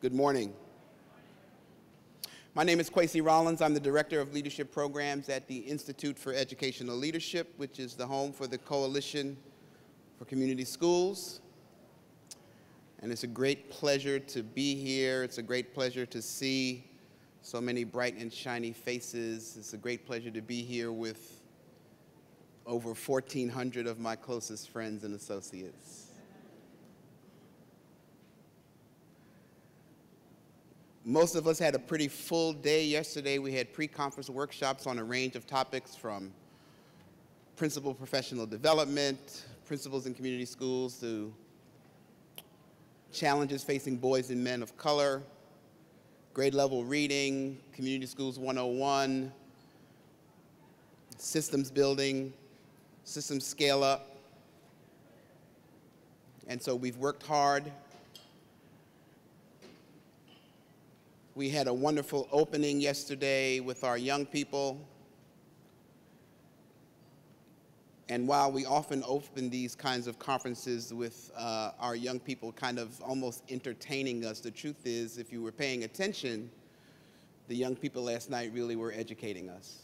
Good morning. My name is Kwesi Rollins. I'm the Director of Leadership Programs at the Institute for Educational Leadership, which is the home for the Coalition for Community Schools. And it's a great pleasure to be here. It's a great pleasure to see so many bright and shiny faces. It's a great pleasure to be here with over 1,400 of my closest friends and associates. Most of us had a pretty full day yesterday. We had pre-conference workshops on a range of topics from principal professional development, principals in community schools, to challenges facing boys and men of color, grade level reading, community schools 101, systems building, systems scale up. And so we've worked hard. We had a wonderful opening yesterday with our young people. And while we often open these kinds of conferences with our young people kind of almost entertaining us, the truth is, if you were paying attention, the young people last night really were educating us.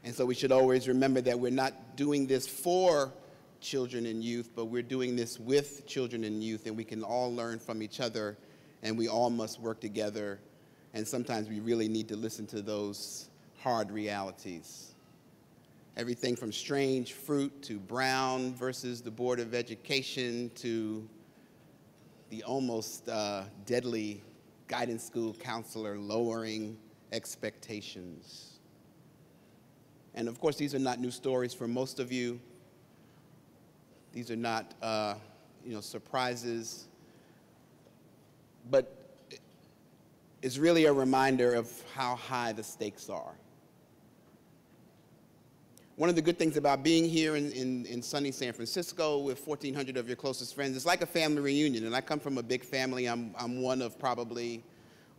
And so we should always remember that we're not doing this for children and youth, but we're doing this with children and youth, and we can all learn from each other, and we all must work together, and sometimes we really need to listen to those hard realities. Everything from strange fruit to Brown versus the Board of Education to the almost deadly guidance school counselor lowering expectations. And of course, these are not new stories for most of you. These are not, surprises, but it's really a reminder of how high the stakes are. One of the good things about being here in sunny San Francisco with 1,400 of your closest friends, it's like a family reunion, and I come from a big family. I'm one of probably,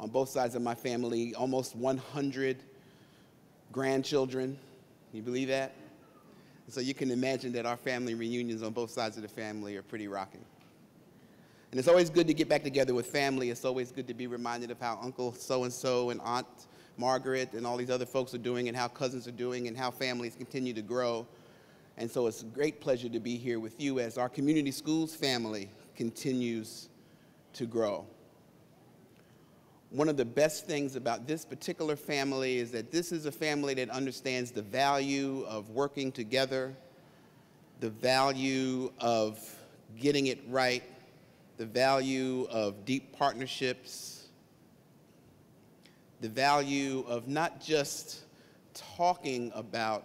on both sides of my family, almost 100 grandchildren. Can you believe that? So you can imagine that our family reunions on both sides of the family are pretty rocking. And it's always good to get back together with family. It's always good to be reminded of how Uncle so-and-so and Aunt Margaret and all these other folks are doing, and how cousins are doing, and how families continue to grow. And so it's a great pleasure to be here with you as our community schools family continues to grow. One of the best things about this particular family is that this is a family that understands the value of working together, the value of getting it right, the value of deep partnerships, the value of not just talking about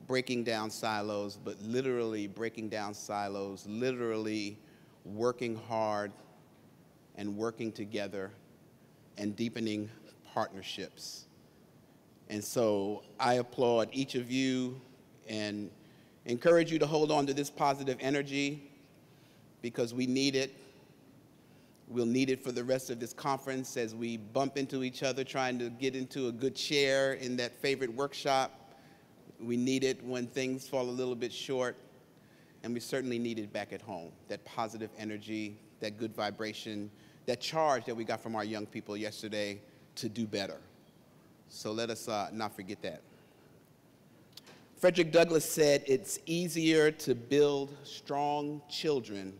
breaking down silos, but literally breaking down silos, literally working hard and working together and deepening partnerships. And so I applaud each of you and encourage you to hold on to this positive energy, because we need it. We'll need it for the rest of this conference as we bump into each other trying to get into a good chair in that favorite workshop. We need it when things fall a little bit short, and we certainly need it back at home, that positive energy, that good vibration, that charge that we got from our young people yesterday to do better. So let us not forget that. Frederick Douglass said, "It's easier to build strong children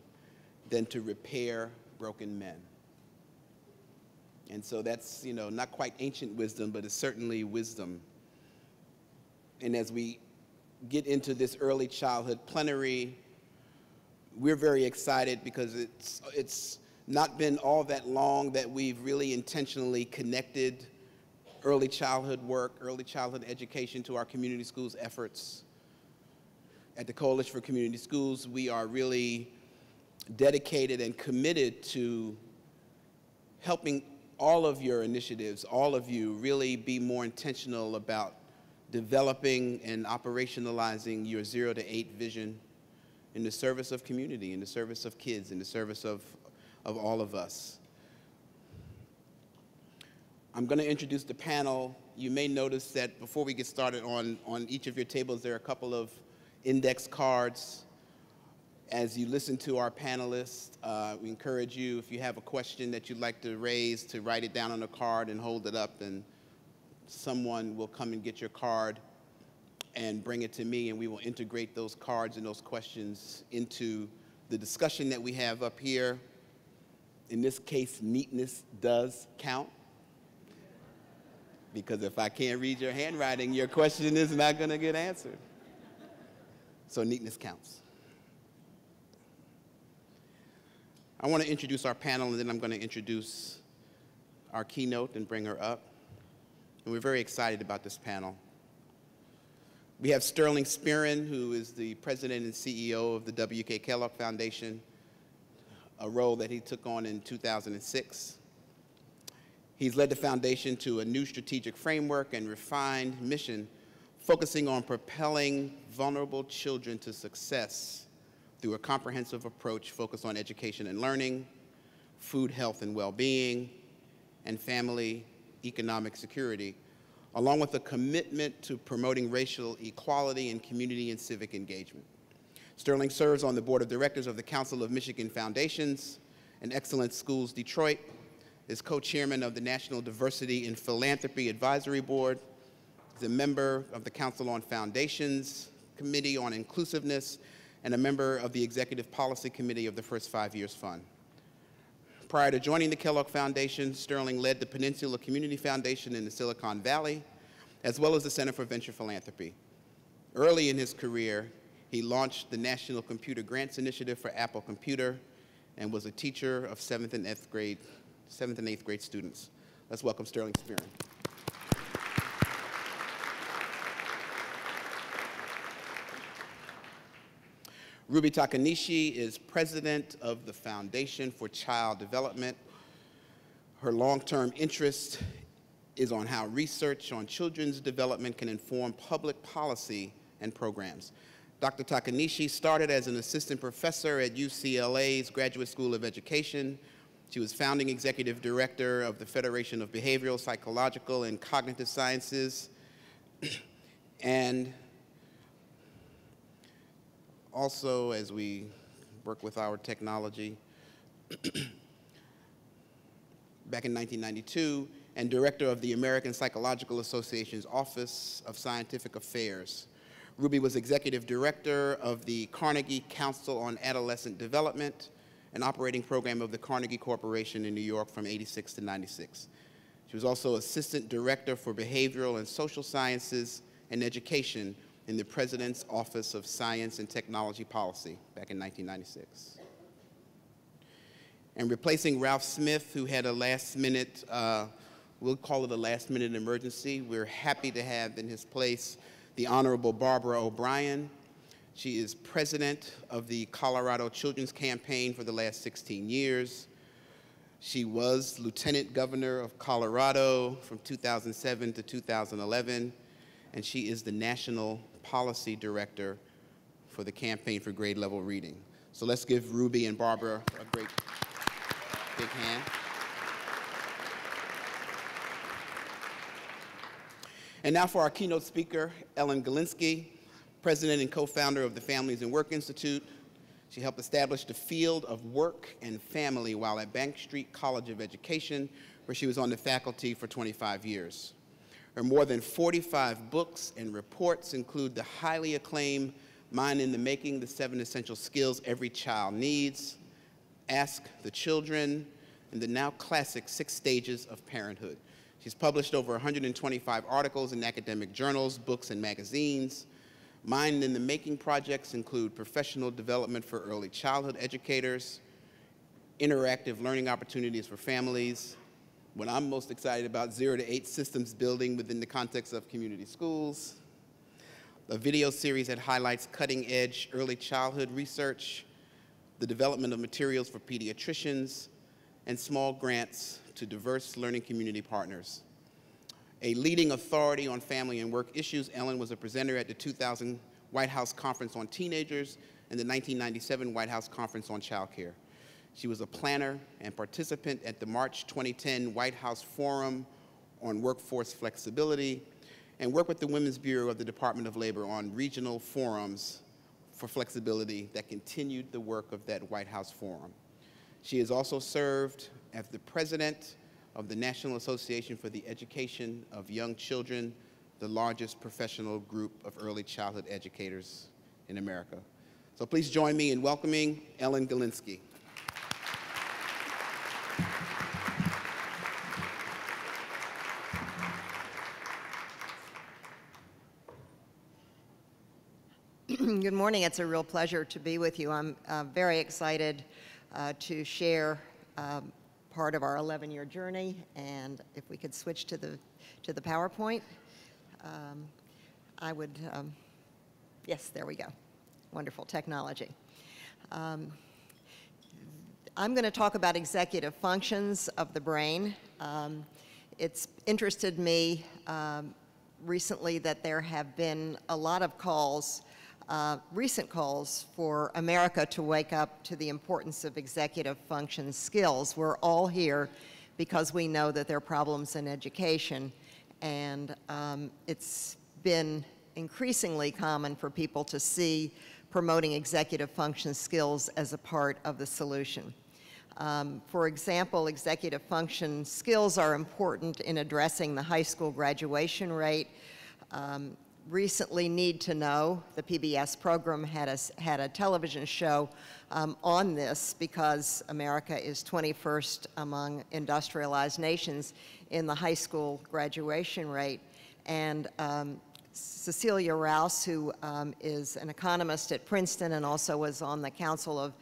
than to repair broken men." And so that's, not quite ancient wisdom, but it's certainly wisdom. And as we get into this early childhood plenary, we're very excited because it's not been all that long that we've really intentionally connected early childhood work, early childhood education to our community schools efforts. At the Coalition for Community Schools, we are really dedicated and committed to helping all of your initiatives, all of you, really be more intentional about developing and operationalizing your 0 to 8 vision in the service of community, in the service of kids, in the service of all of us. I'm going to introduce the panel. You may notice that before we get started on each of your tables, there are a couple of index cards. As you listen to our panelists, we encourage you, if you have a question that you'd like to raise, to write it down on a card and hold it up, and someone will come and get your card and bring it to me, and we will integrate those cards and those questions into the discussion that we have up here. In this case, neatness does count, because if I can't read your handwriting, your question is not going to get answered. So neatness counts. I want to introduce our panel, and then I'm going to introduce our keynote and bring her up. And we're very excited about this panel. We have Sterling Spearin, who is the president and CEO of the W.K. Kellogg Foundation, a role that he took on in 2006. He's led the foundation to a new strategic framework and refined mission, focusing on propelling vulnerable children to success through a comprehensive approach focused on education and learning, food, health, and well-being, and family economic security, along with a commitment to promoting racial equality and community and civic engagement. Sterling serves on the board of directors of the Council of Michigan Foundations and Excellent Schools Detroit, is co-chairman of the National Diversity and Philanthropy Advisory Board, is a member of the Council on Foundations Committee on Inclusiveness, and a member of the Executive Policy Committee of the First 5 Years Fund. Prior to joining the Kellogg Foundation, Sterling led the Peninsula Community Foundation in the Silicon Valley, as well as the Center for Venture Philanthropy. Early in his career, he launched the National Computer Grants Initiative for Apple Computer and was a teacher of 7th and 8th grade students. Let's welcome Sterling Spearin. Ruby Takanishi is president of the Foundation for Child Development. Her long-term interest is on how research on children's development can inform public policy and programs. Dr. Takanishi started as an assistant professor at UCLA's Graduate School of Education. She was founding executive director of the Federation of Behavioral, Psychological, and Cognitive Sciences, and also, as we work with our technology, back in 1992, and director of the American Psychological Association's Office of Scientific Affairs. Ruby was executive director of the Carnegie Council on Adolescent Development, an operating program of the Carnegie Corporation in New York from '86 to '96. She was also assistant director for behavioral and social sciences and education in the President's Office of Science and Technology Policy back in 1996. And replacing Ralph Smith, who had a last-minute, we'll call it a last-minute emergency, we're happy to have in his place the Honorable Barbara O'Brien. She is president of the Colorado Children's Campaign for the last 16 years. She was Lieutenant Governor of Colorado from 2007 to 2011, and she is the National Policy Director for the Campaign for Grade Level Reading. So let's give Ruby and Barbara a great big hand. And now for our keynote speaker, Ellen Galinsky, president and co-founder of the Families and Work Institute. She helped establish the field of work and family while at Bank Street College of Education, where she was on the faculty for 25 years. Her more than 45 books and reports include the highly acclaimed Mind in the Making, the 7 Essential Skills Every Child Needs, Ask the Children, and the now classic 6 Stages of Parenthood. She's published over 125 articles in academic journals, books, and magazines. Mind in the Making projects include professional development for early childhood educators, interactive learning opportunities for families. What I'm most excited about, 0 to 8 systems building within the context of community schools. A video series that highlights cutting-edge early childhood research, the development of materials for pediatricians, and small grants to diverse learning community partners. A leading authority on family and work issues, Ellen was a presenter at the 2000 White House Conference on Teenagers and the 1997 White House Conference on Child Care. She was a planner and participant at the March 2010 White House Forum on Workforce Flexibility and worked with the Women's Bureau of the Department of Labor on regional forums for flexibility that continued the work of that White House Forum. She has also served as the president of the National Association for the Education of Young Children, the largest professional group of early childhood educators in America. So please join me in welcoming Ellen Galinsky. Good morning. It's a real pleasure to be with you. I'm very excited to share part of our 11-year journey, and if we could switch to the PowerPoint, I would. Yes, there we go. Wonderful technology. I'm going to talk about executive functions of the brain. It's interested me recently that there have been a lot of calls. Recent calls for America to wake up to the importance of executive function skills. We're all here because we know that there are problems in education, and it's been increasingly common for people to see promoting executive function skills as a part of the solution. For example, executive function skills are important in addressing the high school graduation rate. Recently, Need to Know, the PBS program, had a television show on this because America is 21st among industrialized nations in the high school graduation rate. And Cecilia Rouse, who is an economist at Princeton and also was on the Council of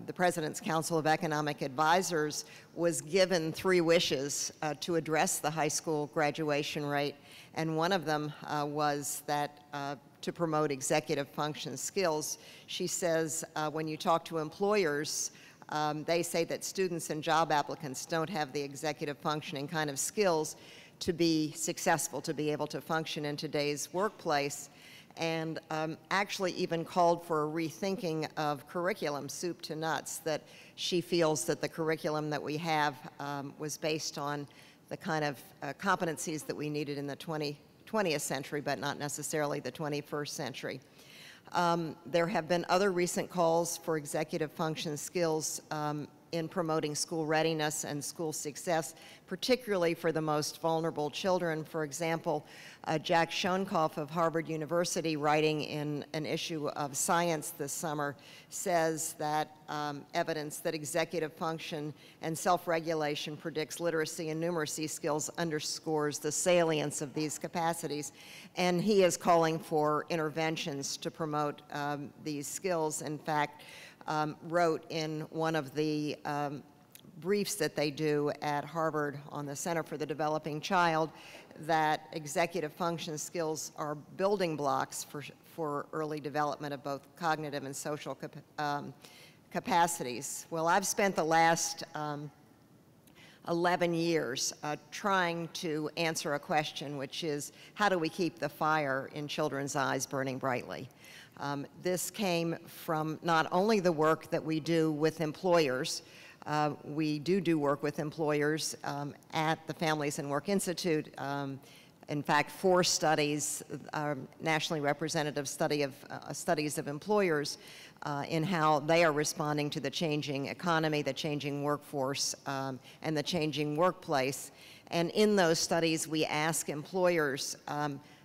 the President's Council of Economic Advisors, was given 3 wishes to address the high school graduation rate. And one of them was that to promote executive function skills. She says when you talk to employers, they say that students and job applicants don't have the executive functioning kind of skills to be successful, to be able to function in today's workplace, and actually even called for a rethinking of curriculum, soup to nuts, that she feels that the curriculum that we have was based on the kind of competencies that we needed in the 20th century, but not necessarily the 21st century. There have been other recent calls for executive function skills in promoting school readiness and school success, particularly for the most vulnerable children. For example, Jack Schoenkoff of Harvard University, writing in an issue of Science this summer, says that evidence that executive function and self-regulation predicts literacy and numeracy skills underscores the salience of these capacities. And he is calling for interventions to promote these skills. In fact, wrote in one of the briefs that they do at Harvard on the Center for the Developing Child that executive function skills are building blocks for early development of both cognitive and social capacities. Well, I've spent the last 11 years trying to answer a question, which is, how do we keep the fire in children's eyes burning brightly? This came from not only the work that we do with employers. We do work with employers at the Families and Work Institute. In fact, 4 studies, nationally representative studies of employers in how they are responding to the changing economy, the changing workforce, and the changing workplace. And in those studies, we ask employers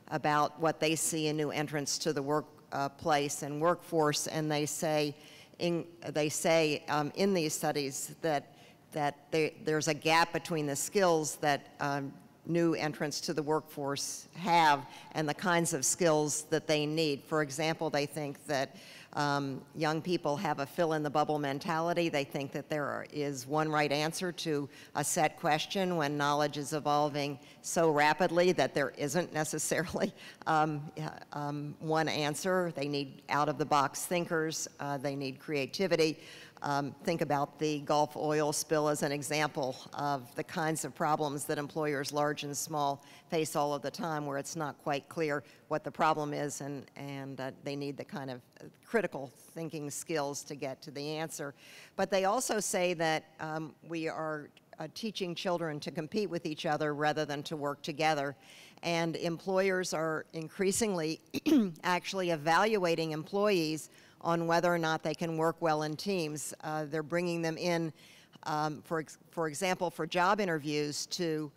about what they see in new entrants to the workplace and workforce, and they say in these studies that there's a gap between the skills that new entrants to the workforce have and the kinds of skills that they need. For example, they think that young people have a fill-in-the-bubble mentality. They think that there is one right answer to a set question when knowledge is evolving so rapidly that there isn't necessarily one answer. They need out-of-the-box thinkers. They need creativity. Think about the Gulf oil spill as an example of the kinds of problems that employers, large and small, face all of the time, where it's not quite clear what the problem is, and they need the kind of critical thinking skills to get to the answer. But they also say that we are teaching children to compete with each other rather than to work together. And employers are increasingly actually evaluating employees on whether or not they can work well in teams. They're bringing them in, for example, for job interviews to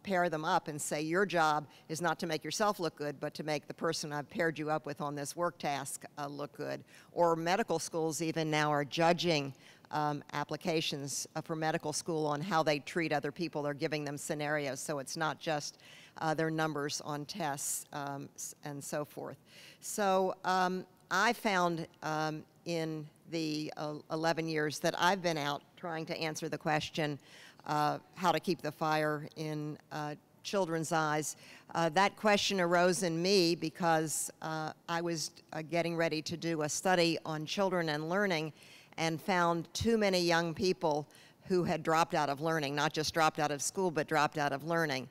pair them up and say, your job is not to make yourself look good, but to make the person I've paired you up with on this work task look good. Or medical schools even now are judging applications for medical school on how they treat other people. They're giving them scenarios, so it's not just their numbers on tests and so forth. So I found in the 11 years that I've been out trying to answer the question, how to keep the fire in children's eyes. That question arose in me because I was getting ready to do a study on children and learning and found too many young people who had dropped out of learning, not just dropped out of school, but dropped out of learning.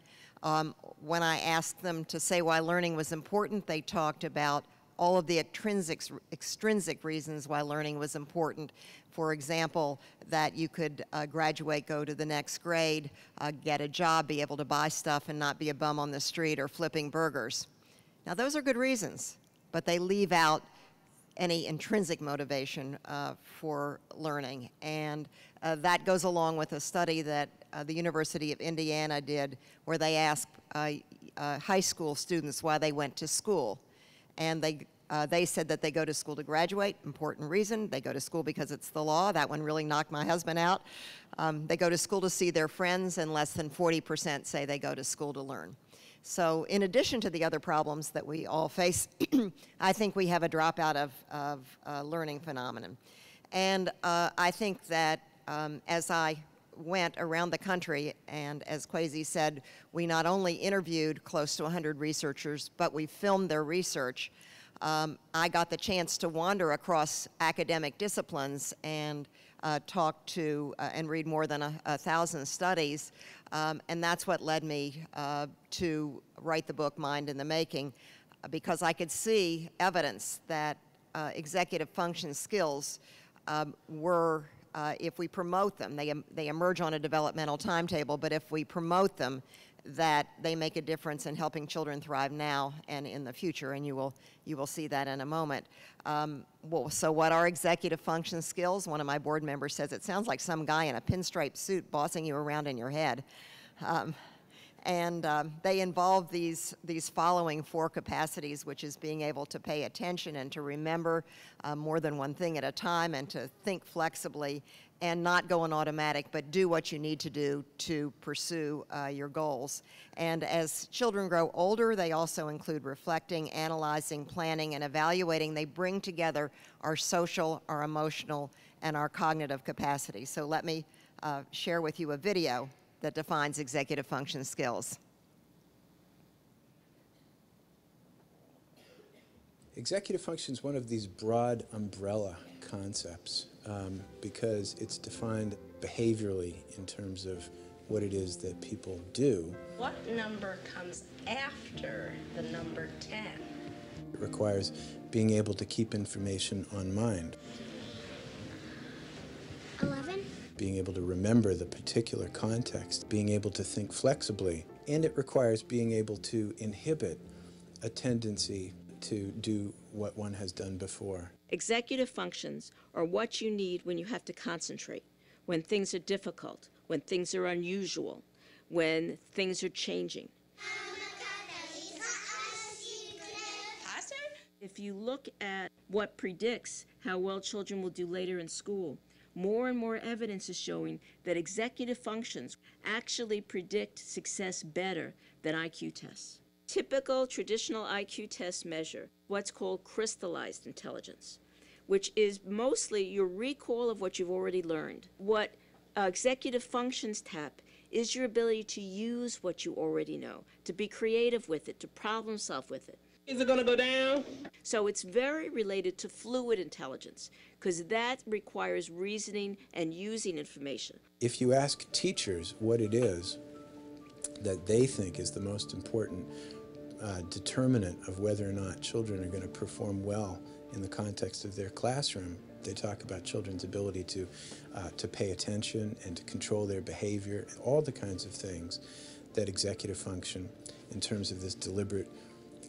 When I asked them to say why learning was important, they talked about all of the extrinsic reasons why learning was important. For example, that you could graduate, go to the next grade, get a job, be able to buy stuff and not be a bum on the street or flipping burgers. Now those are good reasons, but they leave out any intrinsic motivation for learning. And that goes along with a study that the University of Indiana did where they asked high school students why they went to school. And they said that they go to school to graduate, important reason. They go to school because it's the law. That one really knocked my husband out. They go to school to see their friends, and less than 40% say they go to school to learn. So in addition to the other problems that we all face, I think we have a dropout of learning phenomenon. And I think that as I went around the country, and as Kwesi said, we not only interviewed close to 100 researchers, but we filmed their research. I got the chance to wander across academic disciplines and talk to and read more than 1,000 studies, and that's what led me to write the book Mind in the Making, because I could see evidence that executive function skills were, if we promote them, they emerge on a developmental timetable, but if we promote them, that they make a difference in helping children thrive now and in the future, and you will see that in a moment. So what are executive function skills? One of my board members says it sounds like some guy in a pinstripe suit bossing you around in your head. They involve these following 4 capacities, which is being able to pay attention and to remember more than one thing at a time, and to think flexibly and not go on automatic, but do what you need to do to pursue your goals. And as children grow older, they also include reflecting, analyzing, planning, and evaluating. They bring together our social, our emotional, and our cognitive capacity. So let me share with you a video that defines executive function skills. Executive function is one of these broad umbrella concepts because it's defined behaviorally in terms of what it is that people do. What number comes after the number 10? It requires being able to keep information on mind. 11. Being able to remember the particular context, being able to think flexibly, and it requires being able to inhibit a tendency to do what one has done before. Executive functions are what you need when you have to concentrate, when things are difficult, when things are unusual, when things are changing. If you look at what predicts how well children will do later in school, more and more evidence is showing that executive functions actually predict success better than IQ tests. Typical traditional IQ tests measure what's called crystallized intelligence, which is mostly your recall of what you've already learned. What executive functions tap is your ability to use what you already know, to be creative with it, to problem solve with it. Is it going to go down? So it's very related to fluid intelligence, because that requires reasoning and using information. If you ask teachers what it is that they think is the most important determinant of whether or not children are going to perform well in the context of their classroom, They talk about children's ability to pay attention and to control their behavior, all the kinds of things that executive function, in terms of this deliberate,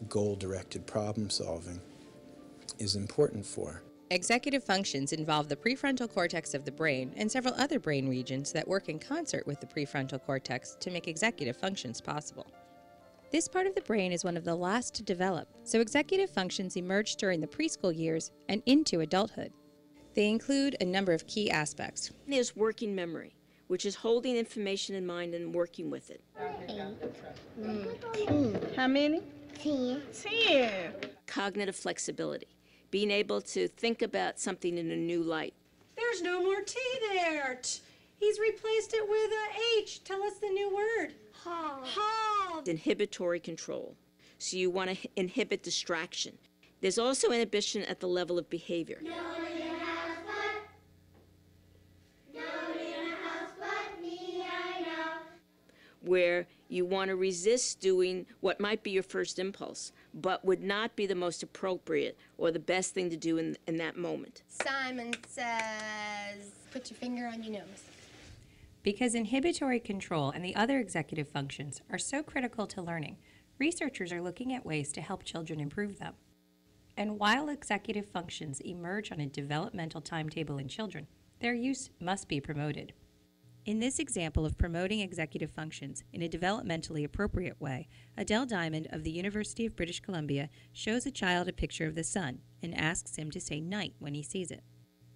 goal-directed problem solving, is important for. Executive functions involve the prefrontal cortex of the brain and several other brain regions that work in concert with the prefrontal cortex to make executive functions possible. This part of the brain is one of the last to develop, so executive functions emerge during the preschool years and into adulthood. They include a number of key aspects. There's working memory, which is holding information in mind and working with it. How many? 10. 10. Cognitive flexibility, being able to think about something in a new light. There's no more T there. He's replaced it with a H. Tell us the new word. Ha. Inhibitory control. So you want to inhibit distraction. There's also inhibition at the level of behavior. No one in the house but, no one in the house but me, I know. Where you want to resist doing what might be your first impulse, but would not be the most appropriate or the best thing to do in that moment. Simon says, put your finger on your nose. Because inhibitory control and the other executive functions are so critical to learning, researchers are looking at ways to help children improve them. And while executive functions emerge on a developmental timetable in children, their use must be promoted. In this example of promoting executive functions in a developmentally appropriate way, Adele Diamond of the University of British Columbia shows a child a picture of the sun and asks him to say night when he sees it.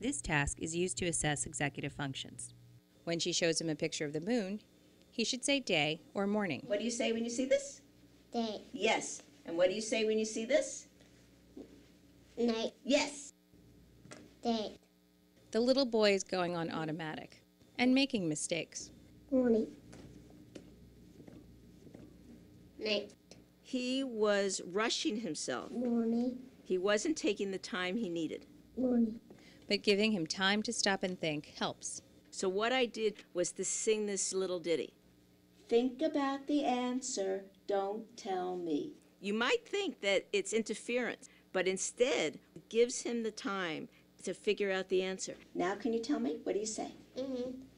This task is used to assess executive functions. When she shows him a picture of the moon, he should say day or morning. What do you say when you see this? Day. Yes. And what do you say when you see this? Night. Yes. Day. The little boy is going on automatic and making mistakes. Morning. Night. He was rushing himself. Morning. He wasn't taking the time he needed. Morning. But giving him time to stop and think helps. So what I did was to sing this little ditty. Think about the answer, don't tell me. You might think that it's interference, but instead it gives him the time to figure out the answer. Now can you tell me? What do you say?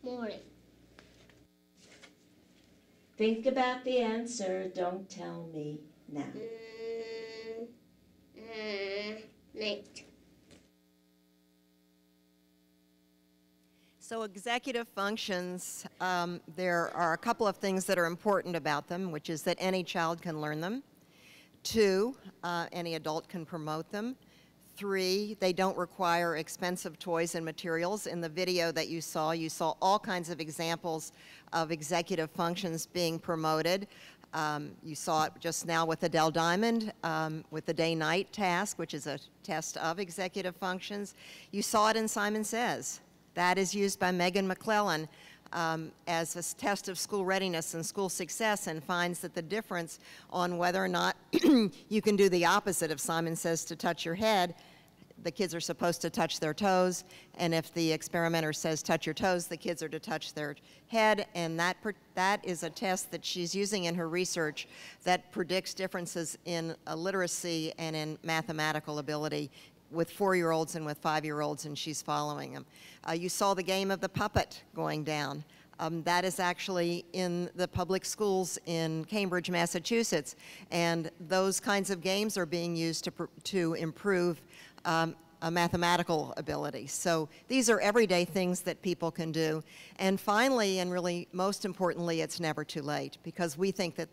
Morning. Think about the answer, don't tell me now. Night. So executive functions, there are a couple of things that are important about them, which is that any child can learn them. 2, any adult can promote them. 3, they don't require expensive toys and materials. In the video that you saw all kinds of examples of executive functions being promoted. You saw it just now with Adele Diamond with the day-night task, which is a test of executive functions. You saw it in Simon Says. That is used by Megan McClellan as a test of school readiness and school success, and finds that the difference on whether or not you can do the opposite. If Simon Says to touch your head, the kids are supposed to touch their toes, and if the experimenter says touch your toes, the kids are to touch their head, and that is a test that she's using in her research that predicts differences in literacy and in mathematical ability with 4-year-olds and with 5-year-olds, and she's following them. You saw the game of the puppet going down. That is actually in the public schools in Cambridge, Massachusetts, and those kinds of games are being used to improve a mathematical ability. So these are everyday things that people can do. And finally, and really most importantly, it's never too late, because we think that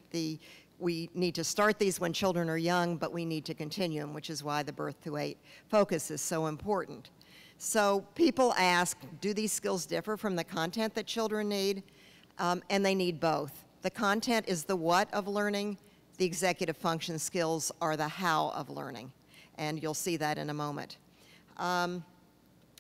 we need to start these when children are young, but we need to continue them, which is why the birth to 8 focus is so important. So people ask, do these skills differ from the content that children need? And they need both. The content is the what of learning. The executive function skills are the how of learning. And you'll see that in a moment. And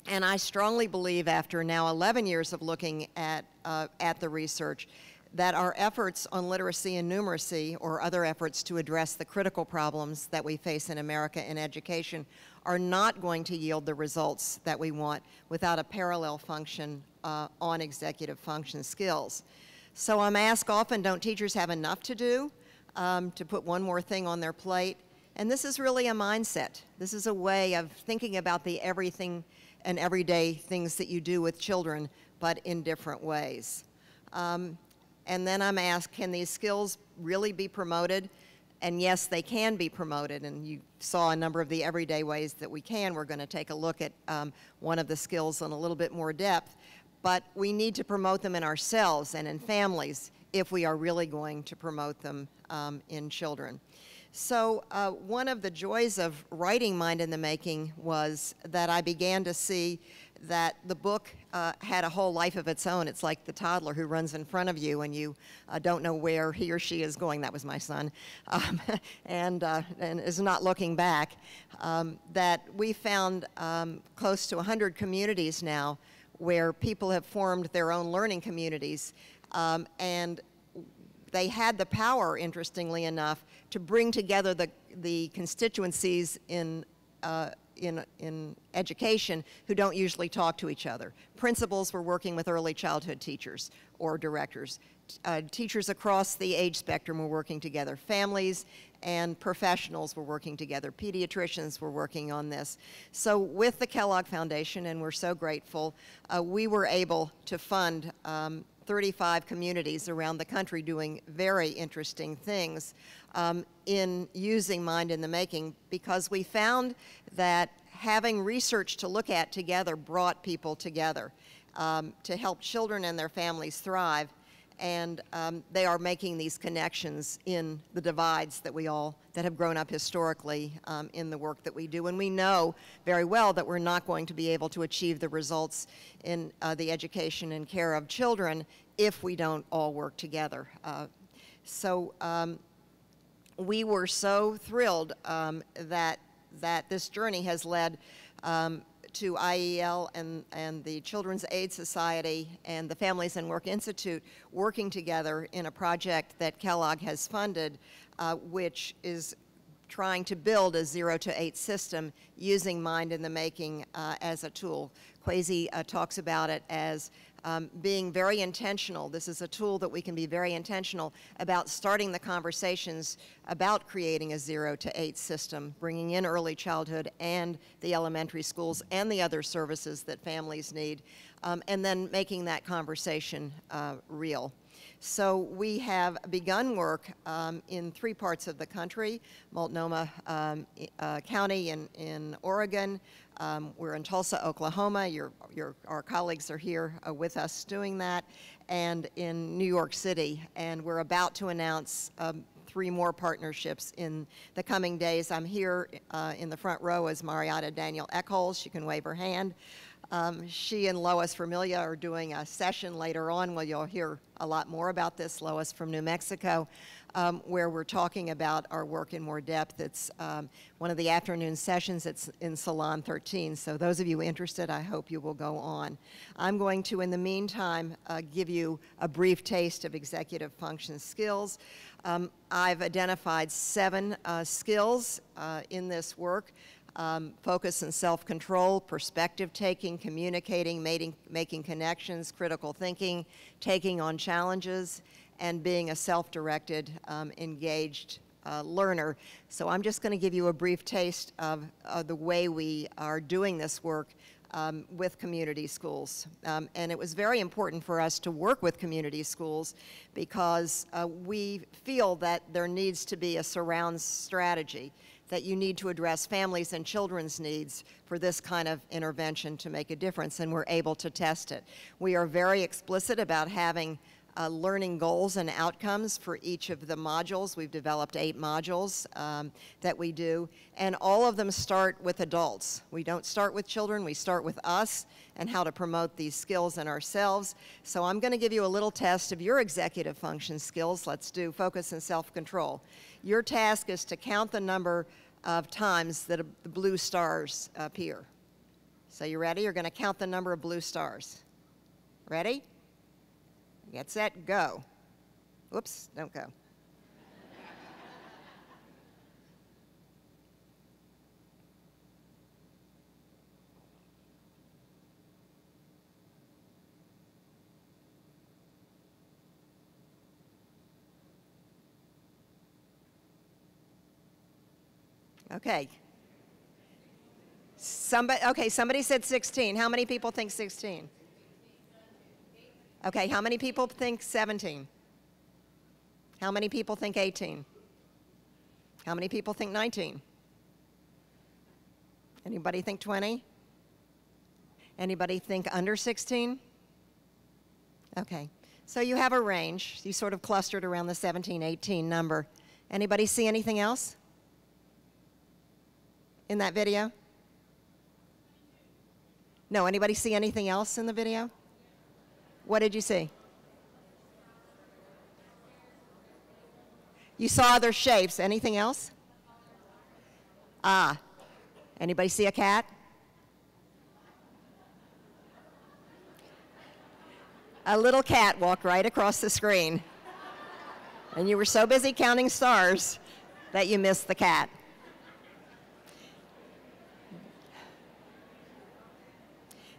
I strongly believe, after now 11 years of looking at the research, that our efforts on literacy and numeracy, or other efforts to address the critical problems that we face in America in education, are not going to yield the results that we want without a parallel function on executive function skills. So I'm asked often, don't teachers have enough to do to put one more thing on their plate? And this is really a mindset. This is a way of thinking about the everything and everyday things that you do with children, but in different ways. And then I'm asked, can these skills really be promoted? And yes, they can be promoted, and you saw a number of the everyday ways that we can. We're going to take a look at one of the skills in a little bit more depth, but we need to promote them in ourselves and in families if we are really going to promote them in children. So one of the joys of writing Mind in the Making was that I began to see that the book had a whole life of its own. It's like the toddler who runs in front of you and you don't know where he or she is going. That was my son. And is not looking back. That we found close to 100 communities now where people have formed their own learning communities. And they had the power, interestingly enough, to bring together the constituencies in education who don't usually talk to each other. Principals were working with early childhood teachers or directors. Teachers across the age spectrum were working together. Families and professionals were working together. Pediatricians were working on this. So with the Kellogg Foundation, and we're so grateful, we were able to fund 35 communities around the country doing very interesting things in using Mind in the Making, because we found that having research to look at together brought people together to help children and their families thrive. And they are making these connections in the divides that that have grown up historically in the work that we do. And we know very well that we're not going to be able to achieve the results in the education and care of children if we don't all work together. So we were so thrilled that this journey has led to IEL and the Children's Aid Society and the Families and Work Institute working together in a project that Kellogg has funded, which is trying to build a 0 to 8 system using Mind in the Making as a tool. Kwesi talks about it as being very intentional. This is a tool that we can be very intentional about starting the conversations about creating a 0 to 8 system, bringing in early childhood and the elementary schools and the other services that families need, and then making that conversation real. So we have begun work in 3 parts of the country: Multnomah County in Oregon. We're in Tulsa, Oklahoma. Our colleagues are here with us doing that, and in New York City. And we're about to announce 3 more partnerships in the coming days. I'm here in the front row as Marietta Daniel Eckholz. She can wave her hand. She and Lois Vermilia are doing a session later on where you'll hear a lot more about this. Lois from New Mexico, where we're talking about our work in more depth. It's one of the afternoon sessions. It's in Salon 13. So those of you interested, I hope you will go on. I'm going to, in the meantime, give you a brief taste of executive function skills. I've identified 7 skills in this work. Focus and self-control, perspective-taking, communicating, making connections, critical thinking, taking on challenges, and being a self-directed, engaged learner. So I'm just going to give you a brief taste of the way we are doing this work with community schools. And it was very important for us to work with community schools because we feel that there needs to be a surround strategy, that you need to address families and children's needs for this kind of intervention to make a difference, and we're able to test it. We are very explicit about having learning goals and outcomes for each of the modules. We've developed 8 modules that we do, and all of them start with adults. We don't start with children, we start with us and how to promote these skills in ourselves. So I'm going to give you a little test of your executive function skills. Let's do focus and self-control. Your task is to count the number of times that the blue stars appear. So you ready? You're going to count the number of blue stars. Ready? Get set, go. Whoops, don't go. Okay. Somebody said 16. How many people think 16? Okay, how many people think 17? How many people think 18? How many people think 19? Anybody think 20? Anybody think under 16? Okay, so you have a range. You sort of clustered around the 17, 18 number. Anybody see anything else in that video? No, anybody see anything else in the video? What did you see? You saw other shapes. Anything else? Anybody see a cat? A little cat walked right across the screen. And you were so busy counting stars that you missed the cat.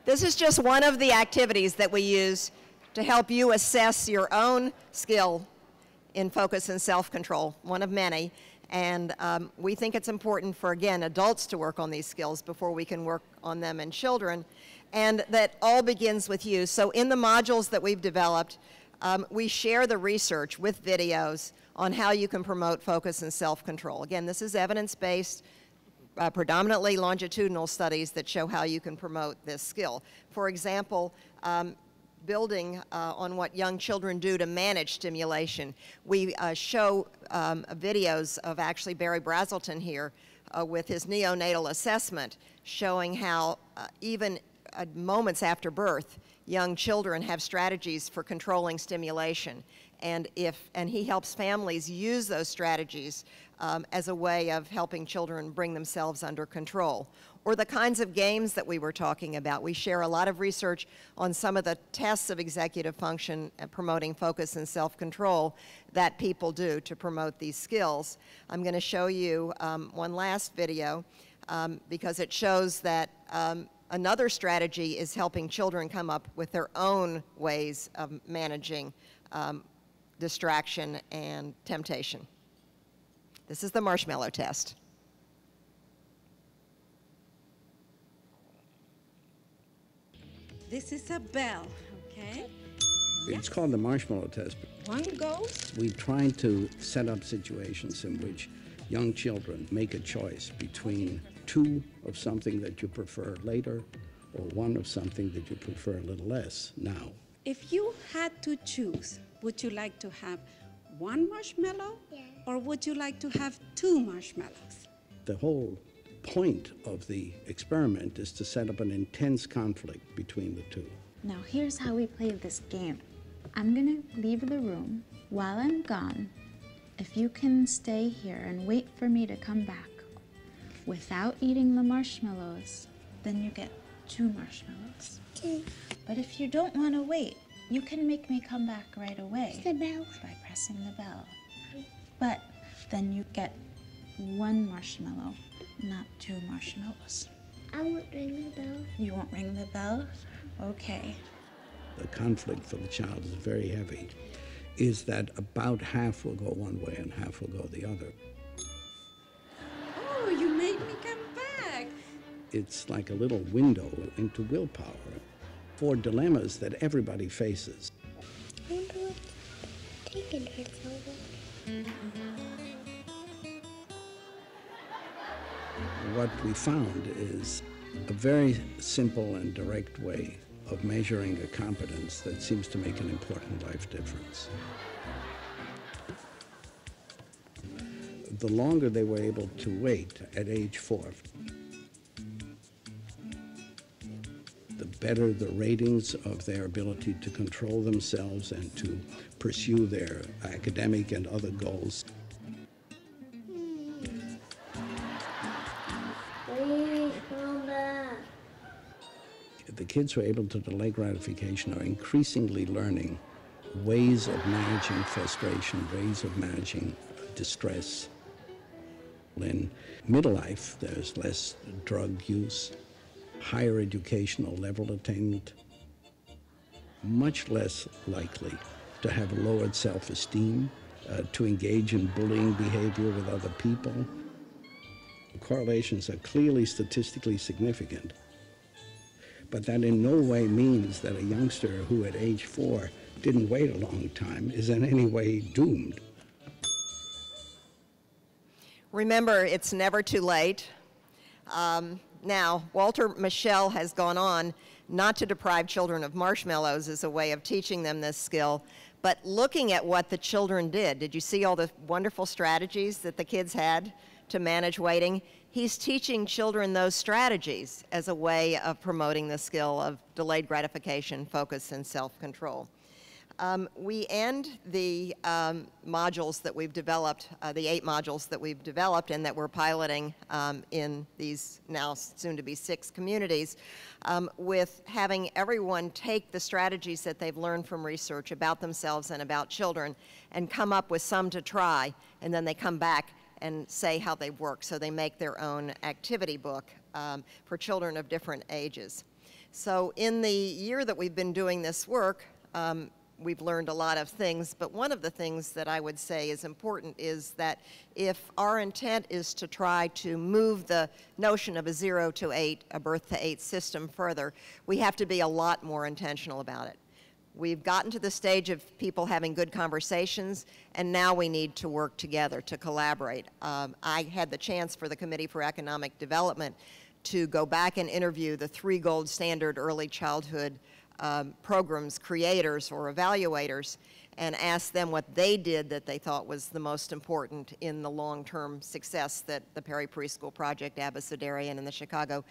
This is just one of the activities that we use to help you assess your own skill in focus and self-control, one of many. And we think it's important for, again, adults to work on these skills before we can work on them in children. And that all begins with you. So in the modules that we've developed, we share the research with videos on how you can promote focus and self-control. Again, this is evidence-based, predominantly longitudinal studies that show how you can promote this skill. For example, building on what young children do to manage stimulation. We show videos of actually Barry Brazelton here with his neonatal assessment, showing how even moments after birth, young children have strategies for controlling stimulation. And he helps families use those strategies as a way of helping children bring themselves under control. Or the kinds of games that we were talking about. We share a lot of research on some of the tests of executive function and promoting focus and self-control that people do to promote these skills. I'm going to show you one last video because it shows that another strategy is helping children come up with their own ways of managing distraction and temptation. This is the marshmallow test. This is a bell, okay? It's called the marshmallow test. One goes. We try to set up situations in which young children make a choice between two of something that you prefer later or one of something that you prefer a little less now. If you had to choose, would you like to have one marshmallow? Yeah. Or would you like to have two marshmallows? The whole point of the experiment is to set up an intense conflict between the two. Now here's how we play this game. I'm gonna leave the room. While I'm gone, if you can stay here and wait for me to come back without eating the marshmallows, then you get 2 marshmallows. Okay. But if you don't want to wait, you can make me come back right away. The bell. By pressing the bell. But then you get 1 marshmallow, not 2 marshmallows. I won't ring the bell. You won't ring the bell? Okay. The conflict for the child is very heavy, is that about half will go one way and half will go the other. Oh, you made me come back. It's like a little window into willpower. 4 dilemmas that everybody faces. I wonder what's taking her so long. What we found is a very simple and direct way of measuring a competence that seems to make an important life difference. The longer they were able to wait at age 4, the better the ratings of their ability to control themselves and to pursue their academic and other goals. Please come back. The kids who are able to delay gratification are increasingly learning ways of managing frustration, ways of managing distress. In middle life, there's less drug use, higher educational level attainment, much less likely to have lowered self-esteem, to engage in bullying behavior with other people. correlations are clearly statistically significant, but that in no way means that a youngster who at age 4 didn't wait a long time is in any way doomed. Remember, it's never too late. Now, Walter Mischel has gone on not to deprive children of marshmallows as a way of teaching them this skill, but looking at what the children did. Did you see all the wonderful strategies that the kids had to manage waiting? He's teaching children those strategies as a way of promoting the skill of delayed gratification, focus, and self-control. We end the modules that we've developed, the 8 modules that we've developed and that we're piloting in these now soon-to-be 6 communities, with having everyone take the strategies that they've learned from research about themselves and about children and come up with some to try, and then they come back and say how they work. So they make their own activity book for children of different ages. So in the year that we've been doing this work, we've learned a lot of things, but one of the things that I would say is important is that if our intent is to try to move the notion of a 0 to 8, a birth to 8 system further, we have to be a lot more intentional about it. We've gotten to the stage of people having good conversations, and now we need to work together, to collaborate. I had the chance for the Committee for Economic Development to go back and interview the 3 gold standard early childhood programs creators or evaluators and ask them what they did that they thought was the most important in the long-term success that the Perry Preschool Project, Abecedarian, and the Chicago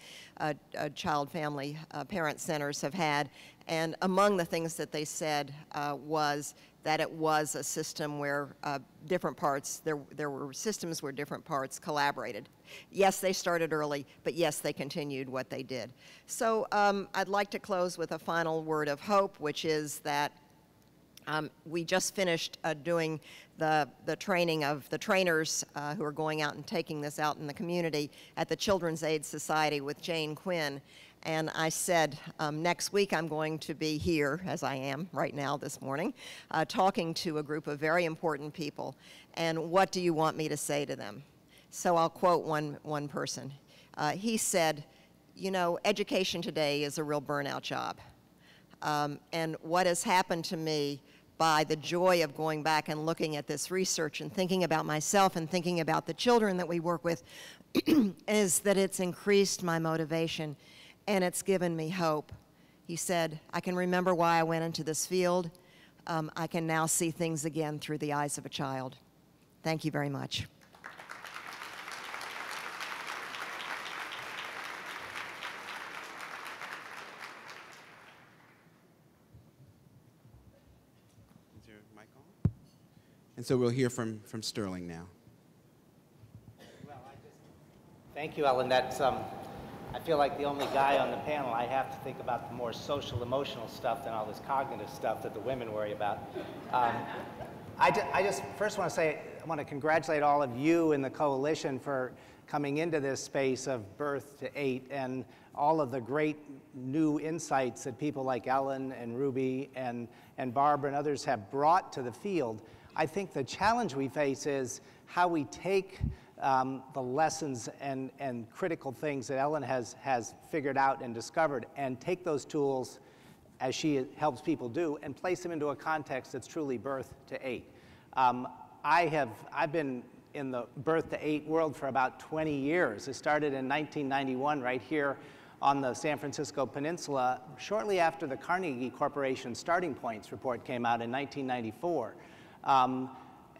Child Family Parent Centers have had. And among the things that they said was that it was a system where different parts, there were systems where different parts collaborated. Yes, they started early, but yes, they continued what they did. So I'd like to close with a final word of hope, which is that we just finished doing the training of the trainers who are going out and taking this out in the community at the Children's Aid Society with Jane Quinn. And I said, next week I'm going to be here, as I am right now this morning, talking to a group of very important people. And what do you want me to say to them? So I'll quote one person. He said, you know, education today is a real burnout job. And what has happened to me by the joy of going back and looking at this research and thinking about myself and thinking about the children that we work with is that it's increased my motivation and it's given me hope. He said, I can remember why I went into this field. I can now see things again through the eyes of a child. Thank you very much. And so we'll hear from Sterling now. Well, thank you, Ellen. That's, I feel like the only guy on the panel. I have to think about the more social, emotional stuff than all this cognitive stuff that the women worry about. I just first want to say, I want to congratulate all of you in the coalition for coming into this space of birth to 8 and all of the great new insights that people like Ellen and Ruby and Barbara and others have brought to the field. I think the challenge we face is how we take the lessons and critical things that Ellen has figured out and discovered and take those tools, as she helps people do, and place them into a context that's truly birth to 8. I've been in the birth to 8 world for about 20 years. It started in 1991 right here on the San Francisco Peninsula, shortly after the Carnegie Corporation Starting Points report came out in 1994.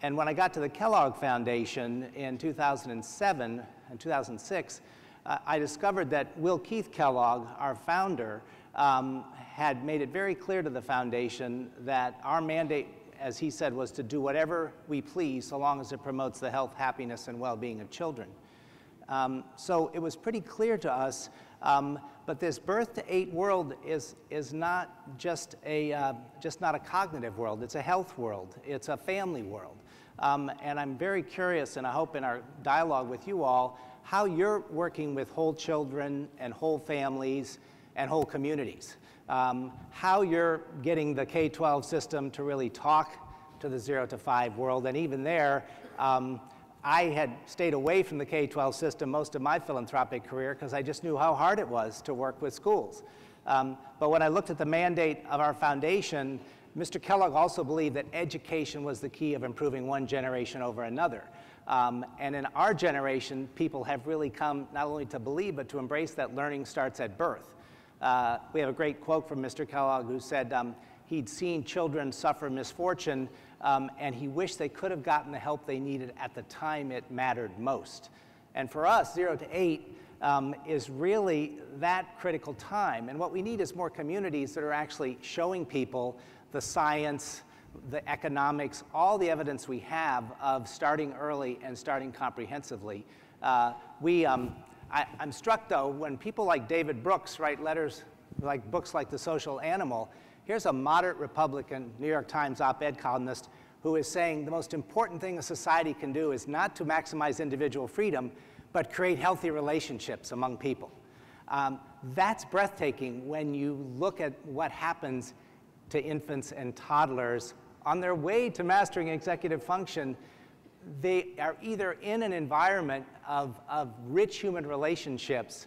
And when I got to the Kellogg Foundation in 2007 and 2006, I discovered that Will Keith Kellogg, our founder, had made it very clear to the foundation that our mandate, as he said, was to do whatever we please so long as it promotes the health, happiness, and well-being of children. So it was pretty clear to us, but this birth to 8 world is not just not a cognitive world. It's a health world. It's a family world. And I'm very curious, and I hope in our dialogue with you all, how you're working with whole children and whole families and whole communities. How you're getting the K-12 system to really talk to the 0 to 5 world, and even there, I had stayed away from the K-12 system most of my philanthropic career because I just knew how hard it was to work with schools. But when I looked at the mandate of our foundation, Mr. Kellogg also believed that education was the key of improving one generation over another. And in our generation, people have really come not only to believe, but to embrace that learning starts at birth. We have a great quote from Mr. Kellogg who said he'd seen children suffer misfortune, and he wished they could have gotten the help they needed at the time it mattered most. And for us, 0 to 8 is really that critical time. And what we need is more communities that are actually showing people the science, the economics, all the evidence we have of starting early and starting comprehensively. I'm struck, though, when people like David Brooks write letters, like books like The Social Animal. Here's a moderate Republican New York Times op-ed columnist who is saying the most important thing a society can do is not to maximize individual freedom, but create healthy relationships among people. That's breathtaking when you look at what happens to infants and toddlers on their way to mastering executive function. They are either in an environment of rich human relationships.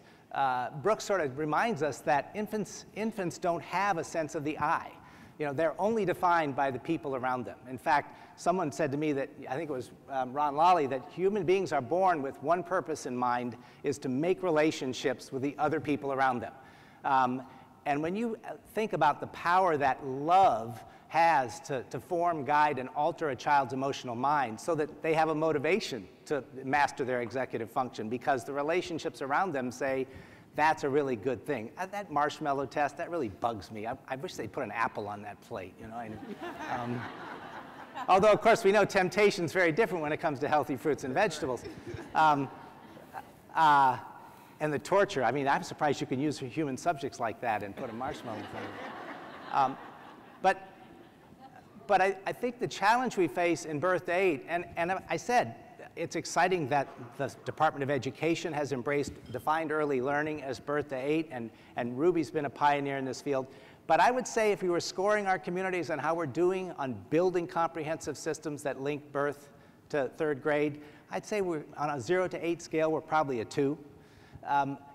Brooks sort of reminds us that infants don't have a sense of the I. You know, they're only defined by the people around them. In fact, someone said to me that, I think it was Ron Lally, that human beings are born with one purpose in mind, is to make relationships with the other people around them. And when you think about the power that love has to form, guide, and alter a child's emotional mind so that they have a motivation to master their executive function because the relationships around them say, that's a really good thing. That marshmallow test, that really bugs me. I wish they'd put an apple on that plate, you know. Although, of course, we know temptation's very different when it comes to healthy fruits and vegetables. And the torture, I mean, I'm surprised you can use human subjects like that and put a marshmallow in front of them. But I think the challenge we face in Birth to 8, and I said, it's exciting that the Department of Education has embraced defined early learning as Birth to 8, and Ruby's been a pioneer in this field. But I would say if we were scoring our communities on how we're doing on building comprehensive systems that link birth to 3rd grade, I'd say we're on a 0 to 8 scale, we're probably a 2.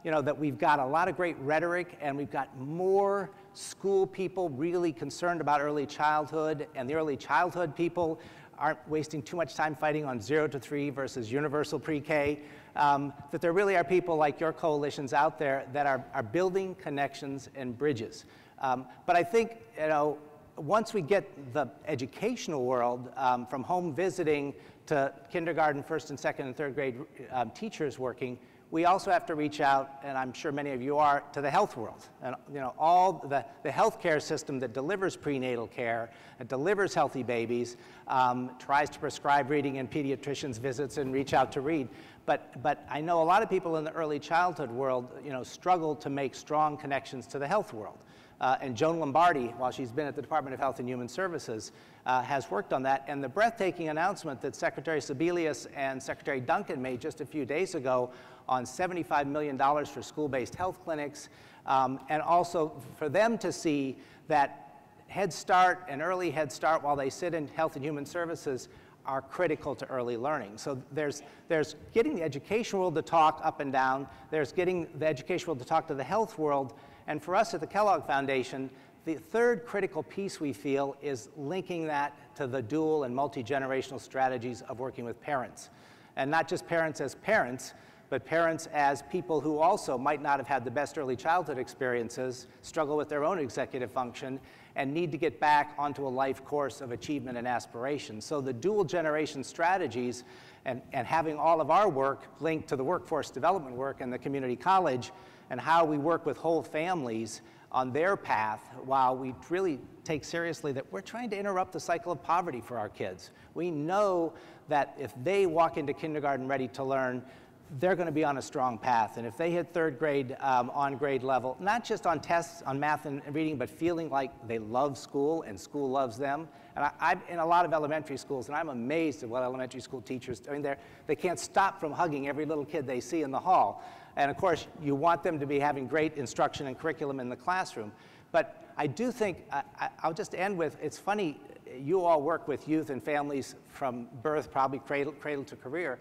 You know, that we've got a lot of great rhetoric and we've got more school people really concerned about early childhood, and the early childhood people aren't wasting too much time fighting on 0 to 3 versus universal pre-K, that there really are people like your coalitions out there that are building connections and bridges. But I think, you know, once we get the educational world from home visiting to kindergarten, 1st and 2nd and 3rd grade teachers working, we also have to reach out, and I'm sure many of you are, to the health world. And you know, all the healthcare system that delivers prenatal care, that delivers healthy babies, tries to prescribe reading and pediatricians' visits and reach out to read. But I know a lot of people in the early childhood world, you know, struggle to make strong connections to the health world. And Joan Lombardi, while she's been at the Department of Health and Human Services, has worked on that. And the breathtaking announcement that Secretary Sebelius and Secretary Duncan made just a few days ago on $75 million for school-based health clinics, and also for them to see that Head Start and early Head Start, while they sit in Health and Human Services, are critical to early learning. So there's getting the education world to talk up and down, there's getting the education world to talk to the health world, and for us at the Kellogg Foundation, the third critical piece we feel is linking that to the dual and multi-generational strategies of working with parents. And not just parents as parents, but parents as people who also might not have had the best early childhood experiences, struggle with their own executive function, and need to get back onto a life course of achievement and aspiration. So the dual generation strategies and having all of our work linked to the workforce development work and the community college and how we work with whole families on their path while we really take seriously that we're trying to interrupt the cycle of poverty for our kids. We know that if they walk into kindergarten ready to learn, they're going to be on a strong path. And if they hit 3rd grade on grade level, not just on tests on math and reading, but feeling like they love school and school loves them. And I'm in a lot of elementary schools, and I'm amazed at what elementary school teachers, I mean, they can't stop from hugging every little kid they see in the hall. And of course, you want them to be having great instruction and curriculum in the classroom. But I do think, I'll just end with, it's funny, you all work with youth and families from birth, probably cradle to career.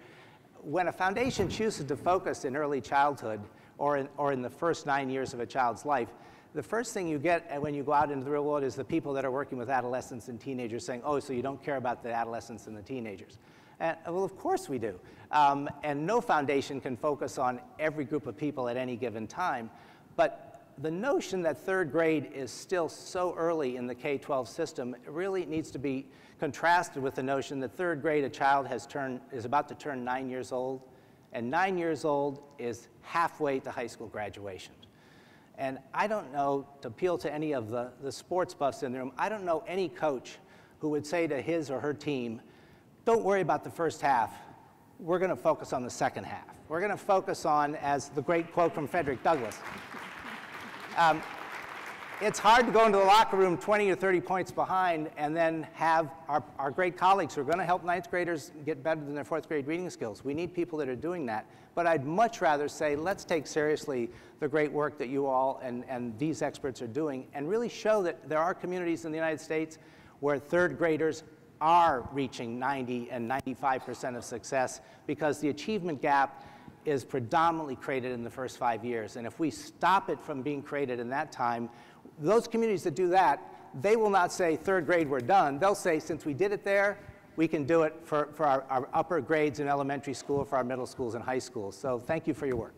When a foundation chooses to focus in early childhood or in the first 9 years of a child's life, the first thing you get when you go out into the real world is the people that are working with adolescents and teenagers saying, oh, so you don't care about the adolescents and the teenagers. And, well, of course we do. And no foundation can focus on every group of people at any given time. But the notion that third grade is still so early in the K-12 system really needs to be contrasted with the notion that third grade, a child is about to turn 9 years old, and 9 years old is halfway to high school graduation. And I don't know, to appeal to any of the sports buffs in the room, I don't know any coach who would say to his or her team, don't worry about the first half, we're going to focus on the second half. We're going to focus on, as the great quote from Frederick Douglass, it's hard to go into the locker room 20 or 30 points behind and then have our great colleagues who are going to help ninth graders get better than their fourth grade reading skills. We need people that are doing that. But I'd much rather say, let's take seriously the great work that you all and these experts are doing and really show that there are communities in the United States where third graders are reaching 90 and 95% of success, because the achievement gap is predominantly created in the first 5 years. And if we stop it from being created in that time, those communities that do that, they will not say third grade we're done. They'll say, since we did it there, we can do it for our upper grades in elementary school, for our middle schools and high schools. So thank you for your work.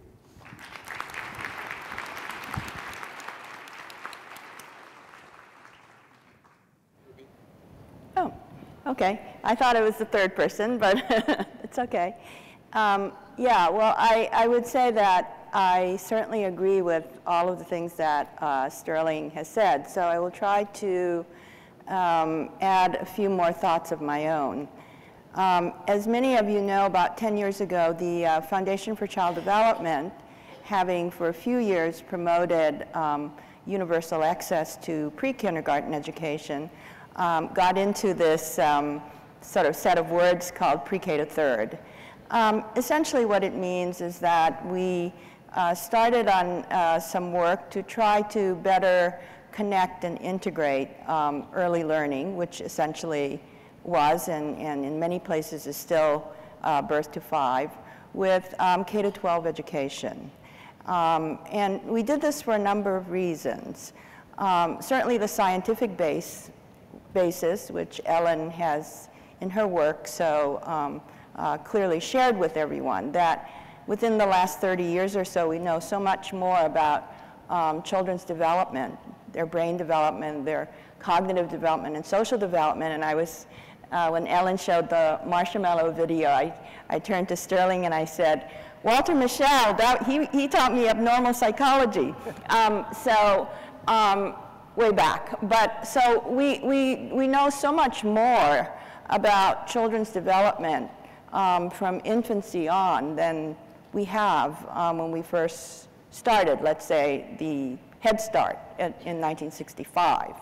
Oh, okay. I thought I was the third person, but it's okay. Yeah, well, I would say that I certainly agree with all of the things that Sterling has said, so I will try to add a few more thoughts of my own. As many of you know, about 10 years ago, the Foundation for Child Development, having for a few years promoted universal access to pre-kindergarten education, got into this sort of set of words called pre-K to third. Essentially what it means is that we started on some work to try to better connect and integrate early learning, which essentially was and in many places is still birth to 5, with K to 12 education. And we did this for a number of reasons. Certainly the scientific basis, which Ellen has in her work so clearly shared with everyone, that within the last 30 years or so, we know so much more about children's development, their brain development, their cognitive development, and social development. And I was, when Ellen showed the marshmallow video, I turned to Sterling and I said, Walter Mischel, he taught me abnormal psychology. Way back. But so we know so much more about children's development from infancy on than we have when we first started, let's say, the Head Start in 1965.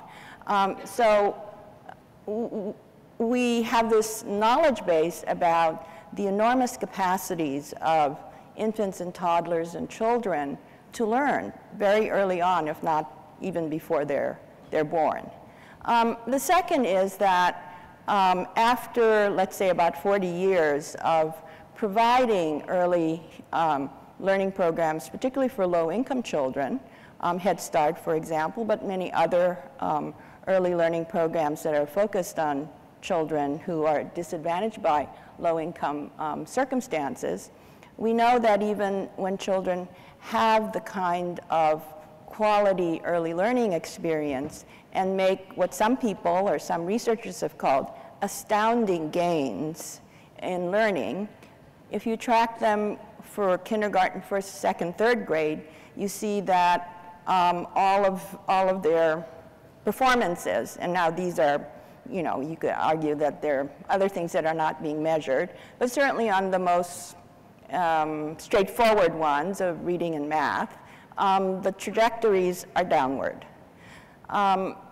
We have this knowledge base about the enormous capacities of infants and toddlers and children to learn very early on, if not even before they're born. The second is that after, let's say, about 40 years of providing early learning programs, particularly for low-income children, Head Start, for example, but many other early learning programs that are focused on children who are disadvantaged by low-income circumstances, we know that even when children have the kind of quality early learning experience and make what some people or some researchers have called astounding gains in learning, if you track them for kindergarten, first, second, third grade, you see that all of their performances, and now these are, you know, you could argue that there are other things that are not being measured, but certainly on the most straightforward ones of reading and math, the trajectories are downward.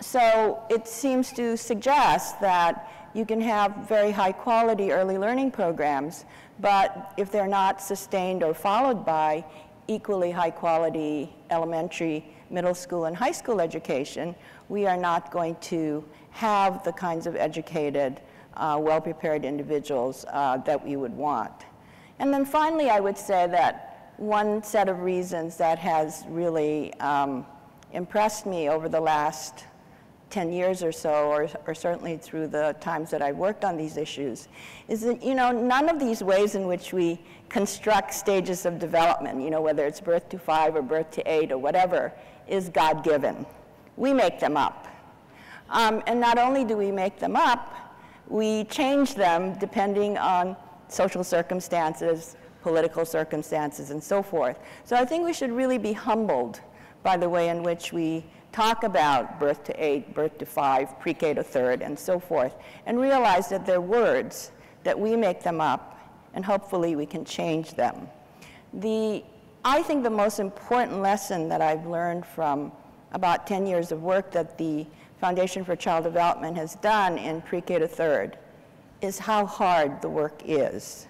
So it seems to suggest that you can have very high quality early learning programs, but if they're not sustained or followed by equally high quality elementary, middle school, and high school education, we are not going to have the kinds of educated, well-prepared individuals that we would want. And then finally, I would say that one set of reasons that has really impressed me over the last 10 years or so, or certainly through the times that I've worked on these issues, is that, none of these ways in which we construct stages of development, whether it's birth to 5 or birth to 8 or whatever, is God-given. We make them up. And not only do we make them up, we change them depending on social circumstances, political circumstances, and so forth. So I think we should really be humbled by the way in which we talk about birth to 8, birth to 5, pre-K to 3rd, and so forth, and realize that they're words, that we make them up, and hopefully we can change them. I think the most important lesson that I've learned from about 10 years of work that the Foundation for Child Development has done in pre-K to 3rd is how hard the work is.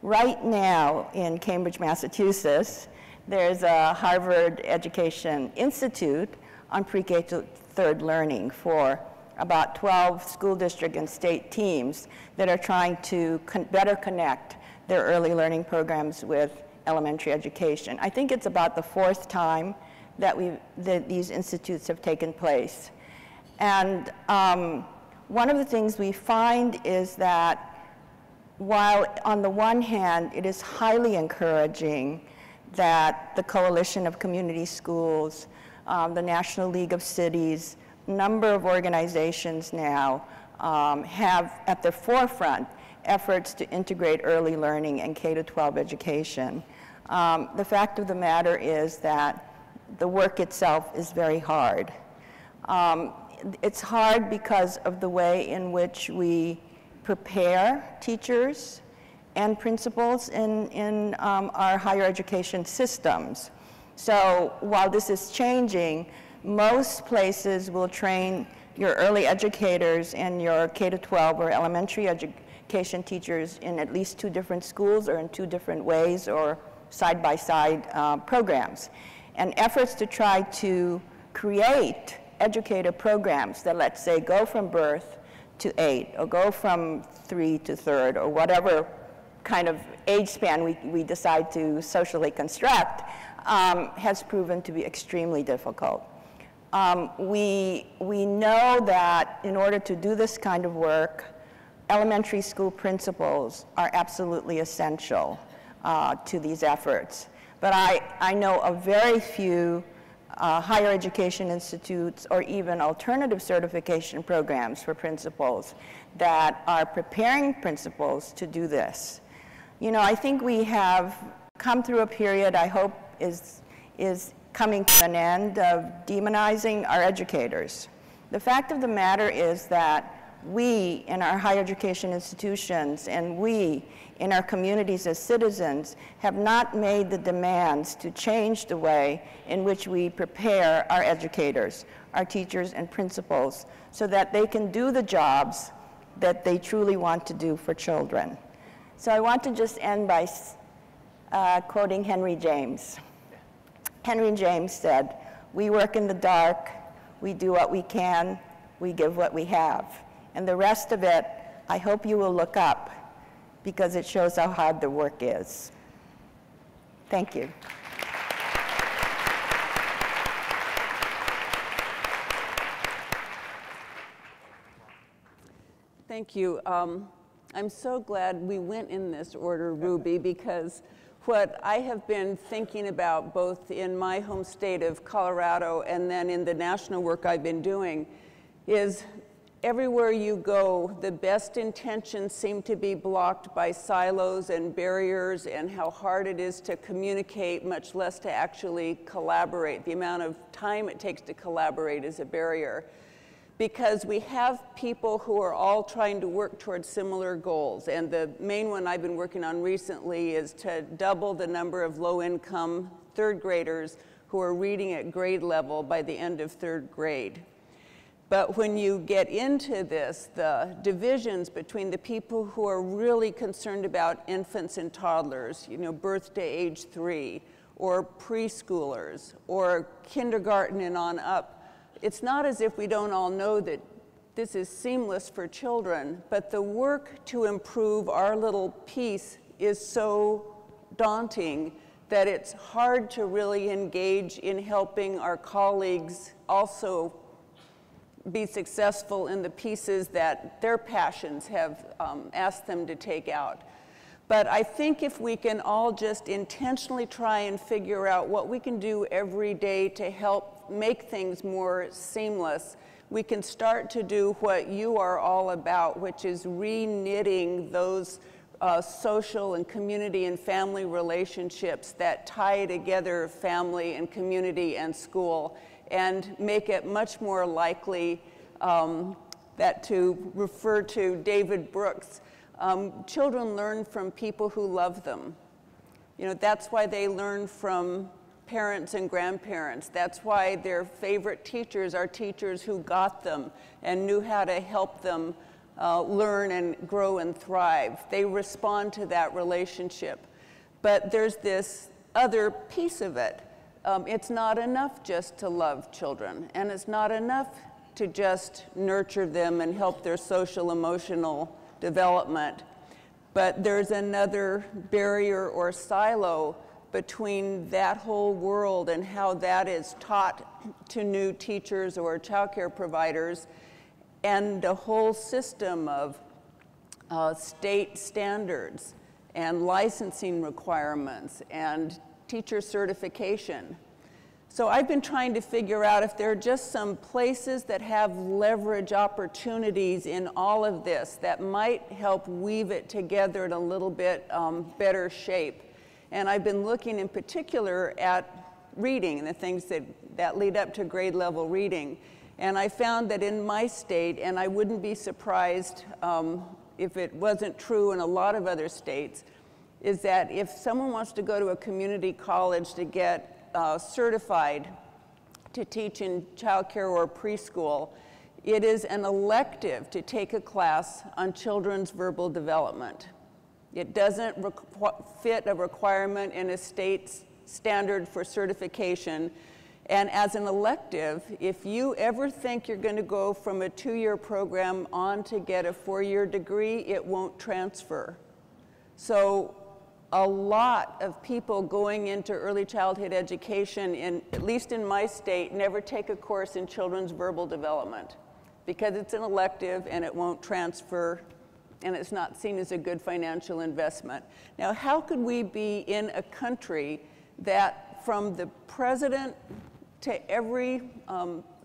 Right now in Cambridge, Massachusetts, there's a Harvard Education Institute on pre-K to 3rd learning for about 12 school district and state teams that are trying to better connect their early learning programs with elementary education. I think it's about the 4th time that these institutes have taken place. And one of the things we find is that while on the one hand it is highly encouraging that the Coalition of Community Schools, the National League of Cities, a number of organizations now have at their forefront efforts to integrate early learning and K-12 education. The fact of the matter is that the work itself is very hard. It's hard because of the way in which we prepare teachers and principals in our higher education systems. So while this is changing, most places will train your early educators and your K-12 or elementary education teachers in at least 2 different schools or in 2 different ways or side-by-side programs. And efforts to try to create educator programs that, let's say, go from birth to 8 or go from 3 to 3rd or whatever kind of age span we decide to socially construct, has proven to be extremely difficult. We know that in order to do this kind of work, elementary school principals are absolutely essential to these efforts. But I know of very few higher education institutes or even alternative certification programs for principals that are preparing principals to do this. I think we have come through a period, I hope is coming to an end, of demonizing our educators. The fact of the matter is that we in our higher education institutions and we in our communities as citizens have not made the demands to change the way in which we prepare our educators, our teachers and principals, so that they can do the jobs that they truly want to do for children. So I want to just end by quoting Henry James. Henry James said, "We work in the dark, we do what we can, we give what we have. And the rest of it, I hope you will look up, because it shows how hard the work is." Thank you. Thank you. I'm so glad we went in this order, Ruby, because what I have been thinking about both in my home state of Colorado and then in the national work I've been doing is everywhere you go, the best intentions seem to be blocked by silos and barriers and how hard it is to communicate, much less to actually collaborate. The amount of time it takes to collaborate is a barrier, because we have people who are all trying to work towards similar goals. And the main one I've been working on recently is to double the number of low-income 3rd graders who are reading at grade level by the end of 3rd grade. But when you get into this, the divisions between the people who are really concerned about infants and toddlers, birth to age 3, or preschoolers or kindergarten and on up. It's not as if we don't all know that this is seamless for children, but the work to improve our little piece is so daunting that it's hard to really engage in helping our colleagues also be successful in the pieces that their passions have asked them to take out. But I think if we can all just intentionally try and figure out what we can do every day to help make things more seamless, we can start to do what you are all about, which is re-knitting those social and community and family relationships that tie together family and community and school, and make it much more likely that, to refer to David Brooks, children learn from people who love them. You know, that's why they learn from parents and grandparents. That's why their favorite teachers are teachers who got them and knew how to help them learn and grow and thrive. They respond to that relationship. But there's this other piece of it. It's not enough just to love children, and it's not enough to just nurture them and help their social, emotional development. But there's another barrier or silo between that whole world and how that is taught to new teachers or childcare providers, and the whole system of state standards and licensing requirements and teacher certification. So I've been trying to figure out if there are just some places that have leverage opportunities in all of this that might help weave it together in a little bit better shape. And I've been looking in particular at reading and the things that lead up to grade level reading. And I found that in my state, and I wouldn't be surprised if it wasn't true in a lot of other states, is that if someone wants to go to a community college to get certified to teach in childcare or preschool, it is an elective to take a class on children's verbal development. It doesn't fit a requirement in a state's standard for certification. And as an elective, if you ever think you're going to go from a 2-year program on to get a 4-year degree, it won't transfer. So a lot of people going into early childhood education, at least in my state, never take a course in children's verbal development because it's an elective and it won't transfer, and it's not seen as a good financial investment. Now, how could we be in a country that from the president to every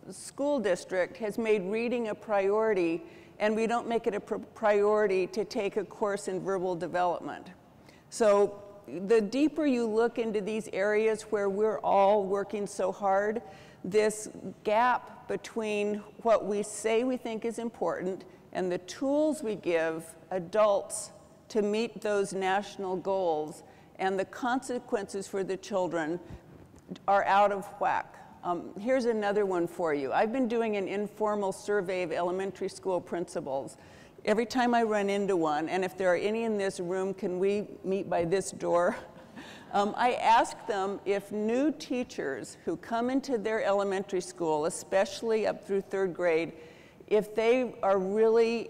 school district has made reading a priority, and we don't make it a priority to take a course in verbal development? So the deeper you look into these areas where we're all working so hard, this gap between what we say we think is important and the tools we give adults to meet those national goals and the consequences for the children are out of whack. Here's another one for you. I've been doing an informal survey of elementary school principals. Every time I run into one, and if there are any in this room, can we meet by this door? I ask them if new teachers who come into their elementary school, especially up through 3rd grade, if they are really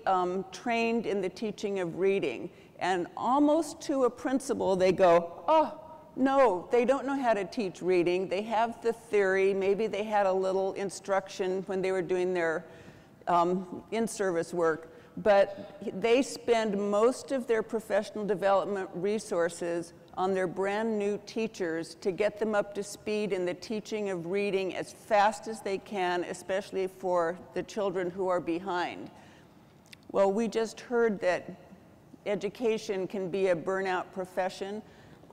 trained in the teaching of reading. And almost to a principal, they go, oh, no, they don't know how to teach reading. They have the theory. Maybe they had a little instruction when they were doing their in-service work. But they spend most of their professional development resources on their brand new teachers to get them up to speed in the teaching of reading as fast as they can, especially for the children who are behind. Well, we just heard that education can be a burnout profession.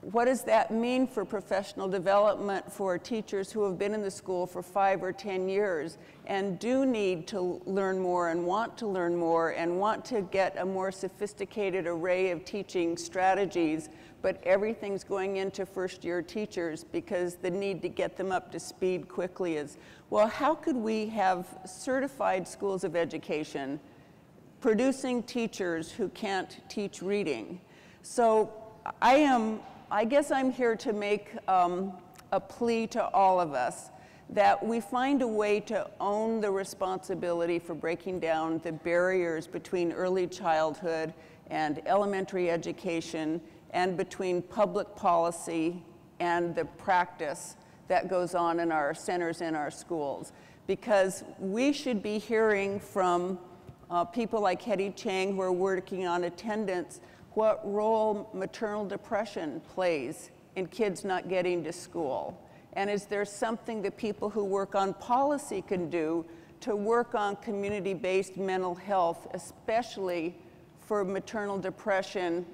What does that mean for professional development for teachers who have been in the school for 5 or 10 years and do need to learn more and want to get a more sophisticated array of teaching strategies, but everything's going into first-year teachers because the need to get them up to speed quickly is, well, how could we have certified schools of education producing teachers who can't teach reading? So I am I guess I'm here to make a plea to all of us that we find a way to own the responsibility for breaking down the barriers between early childhood and elementary education, and between public policy and the practice that goes on in our centers in our schools. Because we should be hearing from people like Hetty Chang who are working on attendance, what role maternal depression plays in kids not getting to school. And is there something that people who work on policy can do to work on community-based mental health, especially for maternal depression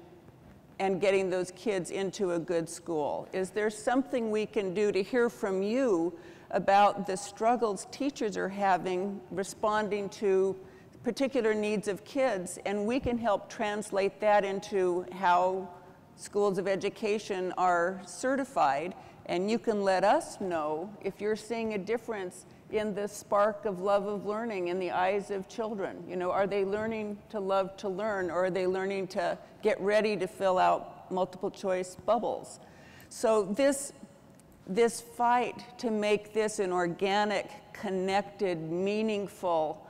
and getting those kids into a good school? Is there something we can do to hear from you about the struggles teachers are having responding to particular needs of kids, and we can help translate that into how schools of education are certified, and you can let us know if you're seeing a difference in the spark of love of learning in the eyes of children. You know, are they learning to love to learn, or are they learning to get ready to fill out multiple choice bubbles? So this fight to make this an organic, connected, meaningful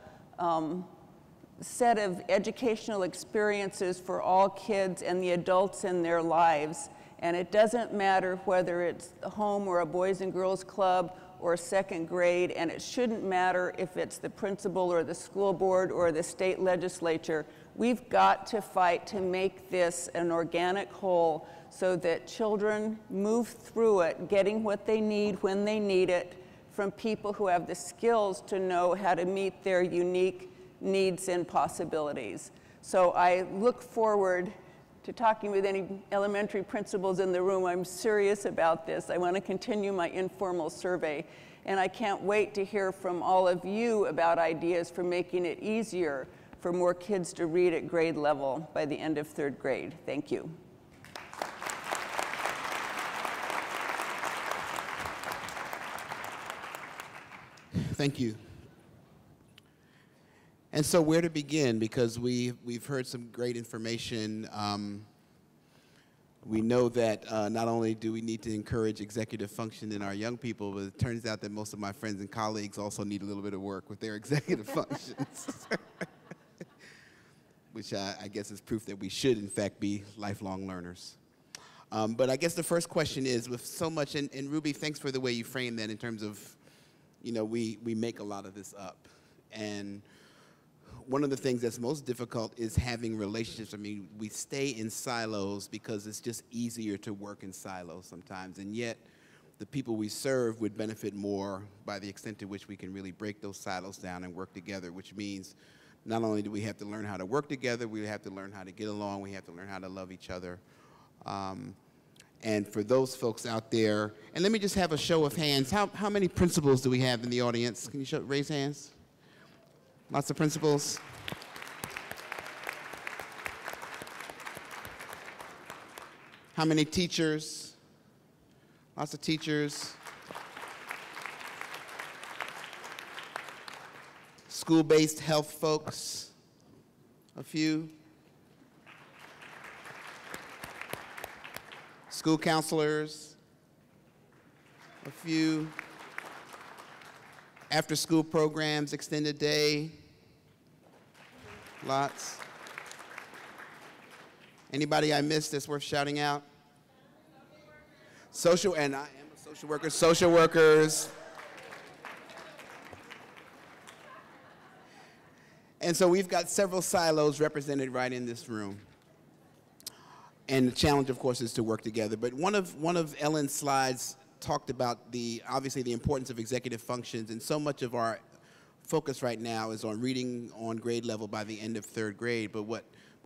set of educational experiences for all kids and the adults in their lives. And it doesn't matter whether it's a home or a Boys and Girls Club or second grade, and it shouldn't matter if it's the principal or the school board or the state legislature. We've got to fight to make this an organic whole so that children move through it, getting what they need when they need it from people who have the skills to know how to meet their unique needs and possibilities. So I look forward to talking with any elementary principals in the room. I'm serious about this. I want to continue my informal survey, and I can't wait to hear from all of you about ideas for making it easier for more kids to read at grade level by the end of third grade. Thank you. Thank you. And so where to begin? Because we've heard some great information. We know that not only do we need to encourage executive function in our young people, but it turns out that most of my friends and colleagues also need a little bit of work with their executive functions, which I guess is proof that we should, in fact, be lifelong learners. But I guess the first question is, with so much, and Ruby, thanks for the way you framed that in terms of, you know, we make a lot of this up. And one of the things that's most difficult is having relationships. I mean, we stay in silos because it's just easier to work in silos sometimes, and yet the people we serve would benefit more by the extent to which we can really break those silos down and work together, which means not only do we have to learn how to work together, we have to learn how to get along, we have to learn how to love each other. And for those folks out there, and let me just have a show of hands. How many principals do we have in the audience? Can you raise hands? Lots of principals. How many teachers? Lots of teachers. School-based health folks, a few. School counselors, a few. After-school programs, extended day, lots. Anybody I missed that's worth shouting out? Social, and I am a social worker, social workers. And so we've got several silos represented right in this room. And the challenge, of course, is to work together. But one of Ellen's slides talked about obviously the importance of executive functions, and so much of our focus right now is on reading on grade level by the end of third grade. But what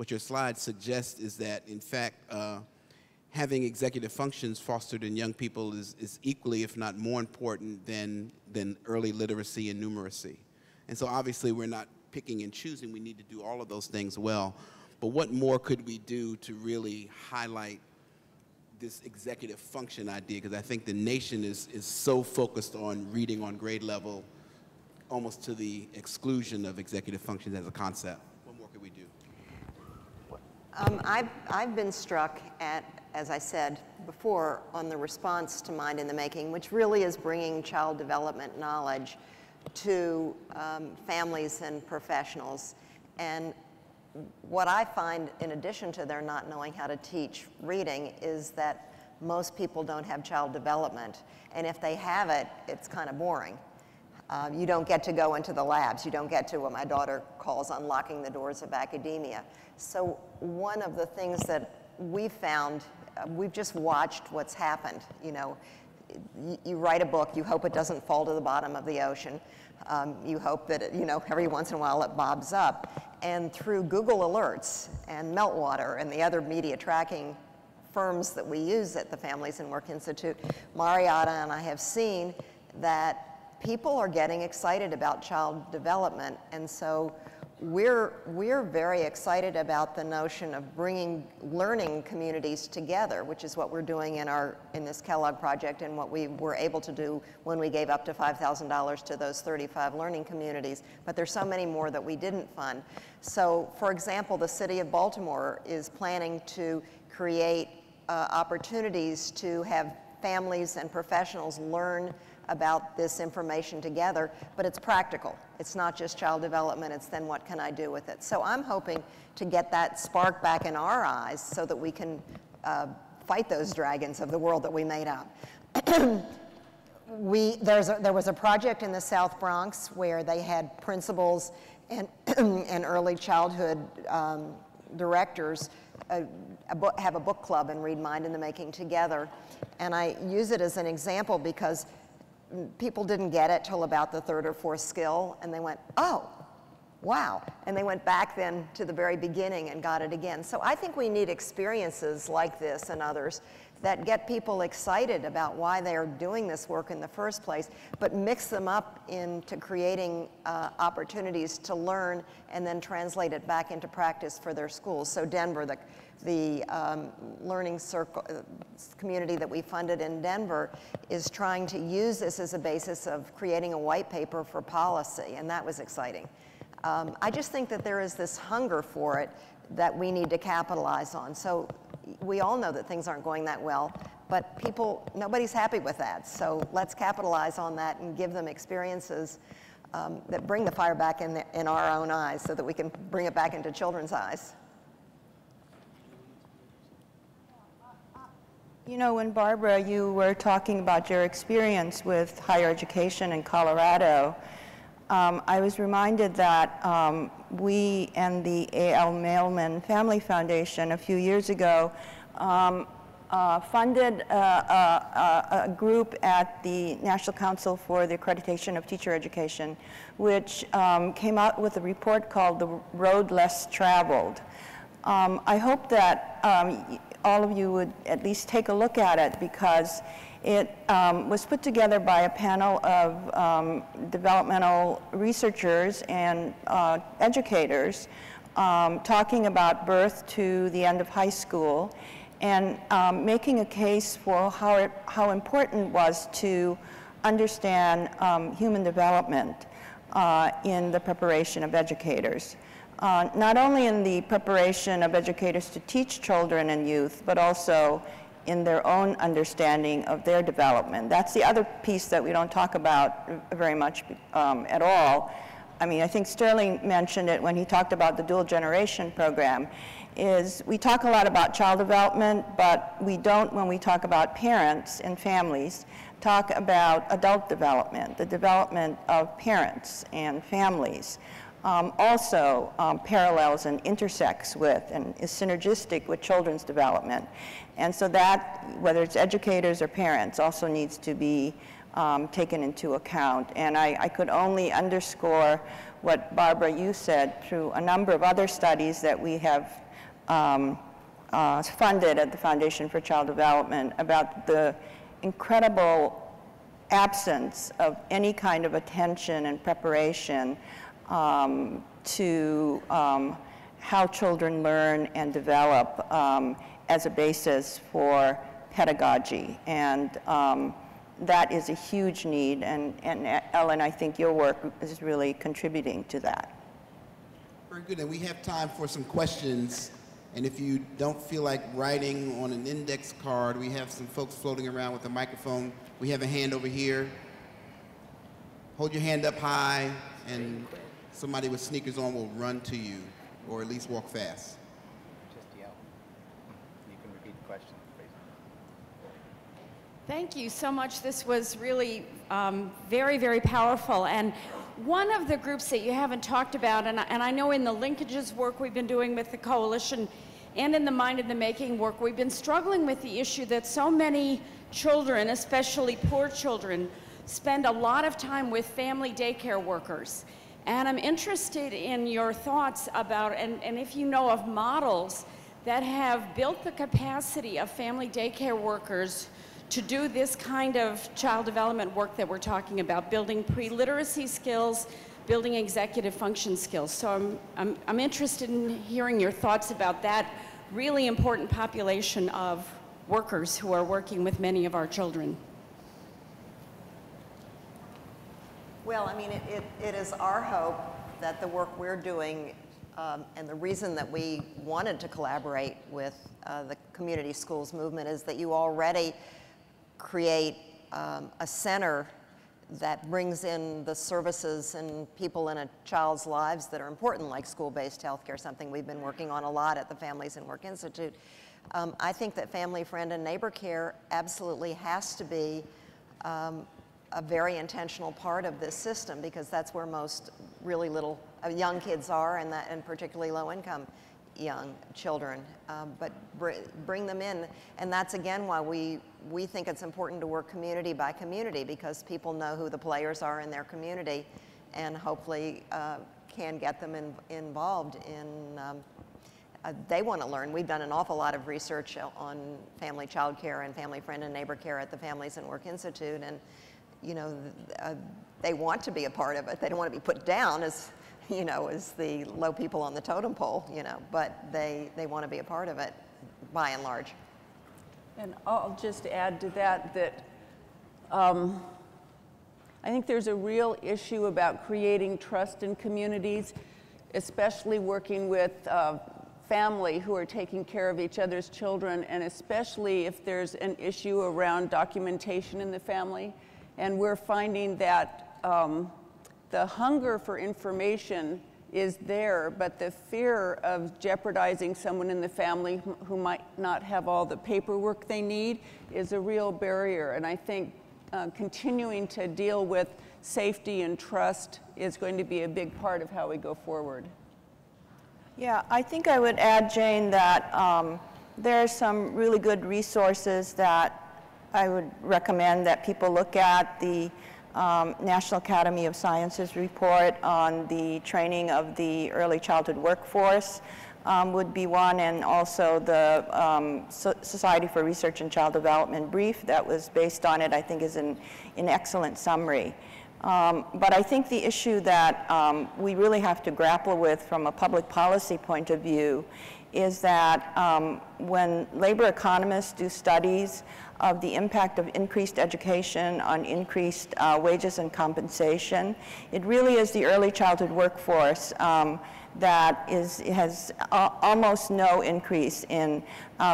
your slide suggests is that, in fact, having executive functions fostered in young people is equally, if not more important than early literacy and numeracy. And so obviously we're not picking and choosing. We need to do all of those things well. But what more could we do to really highlight this executive function idea? Because I think the nation is so focused on reading on grade level, almost to the exclusion of executive functions as a concept. What more could we do? I've been struck at as I said before, on the response to Mind in the Making, which really is bringing child development knowledge to families and professionals. And what I find, in addition to their not knowing how to teach reading, is that most people don't have child development. And if they have it, it's kind of boring. You don't get to go into the labs. You don't get to what my daughter calls unlocking the doors of academia. So one of the things that we've found, we've just watched what's happened. You know, you write a book, you hope it doesn't fall to the bottom of the ocean. You hope that, every once in a while it bobs up. And through Google Alerts and Meltwater and the other media tracking firms that we use at the Families and Work Institute, Marietta and I have seen that people are getting excited about child development. And so we're very excited about the notion of bringing learning communities together, which is what we're doing in this Kellogg project and what we were able to do when we gave up to $5,000 to those 35 learning communities. But there's so many more that we didn't fund. So, for example, the city of Baltimore is planning to create opportunities to have families and professionals learn about this information together, but it's practical. It's not just child development, it's then what can I do with it. So I'm hoping to get that spark back in our eyes so that we can fight those dragons of the world that we made up. There was a project in the South Bronx where they had principals and, and early childhood directors have a book club and read Mind in the Making together. And I use it as an example because people didn't get it till about the third or fourth skill, and they went, oh, wow. And they went back then to the very beginning and got it again. So I think we need experiences like this and others that get people excited about why they're doing this work in the first place, but mix them up into creating opportunities to learn and then translate it back into practice for their schools. So Denver, the learning circle community that we funded in Denver is trying to use this as a basis of creating a white paper for policy, and that was exciting. I just think that there is this hunger for it that we need to capitalize on. So we all know that things aren't going that well, but nobody's happy with that. So let's capitalize on that and give them experiences that bring the fire back in our own eyes so that we can bring it back into children's eyes. You know, when Barbara, you were talking about your experience with higher education in Colorado, I was reminded that we and the A.L. Mailman Family Foundation a few years ago funded a group at the National Council for the Accreditation of Teacher Education, which came out with a report called The Road Less Traveled. I hope that all of you would at least take a look at it, because it was put together by a panel of developmental researchers and educators talking about birth to the end of high school, and making a case for how important it was to understand human development in the preparation of educators. Not only in the preparation of educators to teach children and youth, but also in their own understanding of their development. That's the other piece that we don't talk about very much at all. I mean, I think Sterling mentioned it when he talked about the dual generation program, is we talk a lot about child development, but we don't, when we talk about parents and families, talk about adult development, the development of parents and families. Also parallels and intersects with and is synergistic with children's development. And so that, whether it's educators or parents, also needs to be taken into account. And I could only underscore what Barbara, you said, through a number of other studies that we have funded at the Foundation for Child Development about the incredible absence of any kind of attention and preparation to how children learn and develop as a basis for pedagogy. And that is a huge need, and Ellen, I think your work is really contributing to that. Very good, and we have time for some questions And if you don't feel like writing on an index card, we have some folks floating around with a microphone. We have a hand over here. Hold your hand up high, and somebody with sneakers on will run to you, or at least walk fast. Just yell. You can repeat the question, please. Thank you so much. This was really very, very powerful. And one of the groups that you haven't talked about, and I know in the linkages work we've been doing with the coalition and in the Mind in the Making work, we've been struggling with the issue that so many children, especially poor children, spend a lot of time with family daycare workers. And I'm interested in your thoughts about, and if you know of models that have built the capacity of family daycare workers to do this kind of child development work that we're talking about, building pre-literacy skills, building executive function skills. So I'm interested in hearing your thoughts about that really important population of workers who are working with many of our children. Well, I mean, it is our hope that the work we're doing, and the reason that we wanted to collaborate with the community schools movement is that you already create a center that brings in the services and people in a child's lives that are important, like school-based healthcare, something we've been working on a lot at the Families and Work Institute. I think that family, friend, and neighbor care absolutely has to be a very intentional part of this system, because that's where most really little young kids are, and particularly low-income young children. But bring them in, and that's again why we think it's important to work community by community, because people know who the players are in their community, and hopefully can get them involved in. They want to learn. We've done an awful lot of research on family child care and family, friend, and neighbor care at the Families and Work Institute, and you know, they want to be a part of it. They don't want to be put down as, you know, as the low people on the totem pole, you know, but they want to be a part of it, by and large. And I'll just add to that I think there's a real issue about creating trust in communities, especially working with family who are taking care of each other's children, and especially if there's an issue around documentation in the family. And we're finding that the hunger for information is there, but the fear of jeopardizing someone in the family who might not have all the paperwork they need is a real barrier. And I think continuing to deal with safety and trust is going to be a big part of how we go forward. Yeah, I think I would add, Jane, that there are some really good resources that I would recommend that people look at. The National Academy of Sciences report on the training of the early childhood workforce would be one, and also the Society for Research and Child Development brief that was based on it, I think, is an excellent summary. But I think the issue that we really have to grapple with from a public policy point of view is that when labor economists do studies of the impact of increased education on increased wages and compensation, it really is the early childhood workforce that has almost no increase in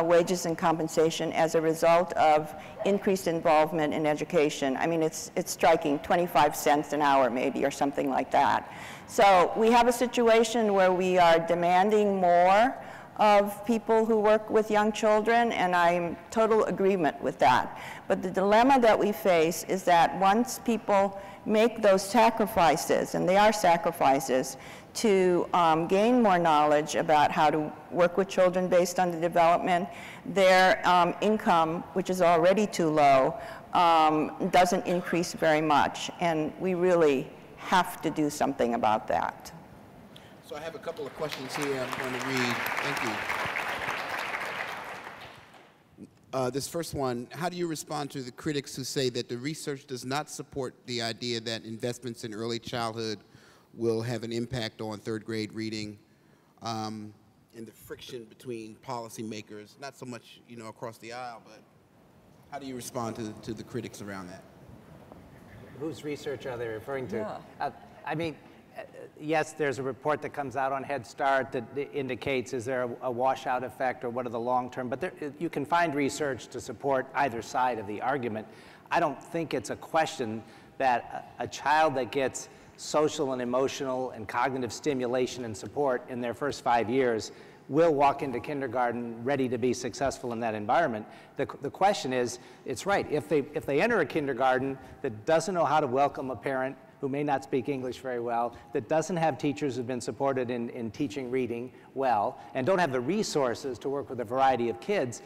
wages and compensation as a result of increased involvement in education. I mean, it's striking, 25 cents an hour maybe, or something like that. So we have a situation where we are demanding more of people who work with young children, and I'm in total agreement with that. But the dilemma that we face is that once people make those sacrifices, and they are sacrifices, to gain more knowledge about how to work with children based on the development, their income, which is already too low, doesn't increase very much, and we really have to do something about that. So I have a couple of questions here I'm going to read. Thank you. This first one, how do you respond to the critics who say that the research does not support the idea that investments in early childhood will have an impact on third grade reading, and the friction between policymakers, not so much, you know, across the aisle, but how do you respond to the critics around that? Whose research are they referring to? Yeah. I mean, yes, there's a report that comes out on Head Start that indicates is there a washout effect or what are the long-term, but you can find research to support either side of the argument. I don't think it's a question that a child that gets social and emotional and cognitive stimulation and support in their first 5 years will walk into kindergarten ready to be successful in that environment. The question is, it's right, if they enter a kindergarten that doesn't know how to welcome a parent who may not speak English very well, that doesn't have teachers who've been supported in teaching reading well, and don't have the resources to work with a variety of kids,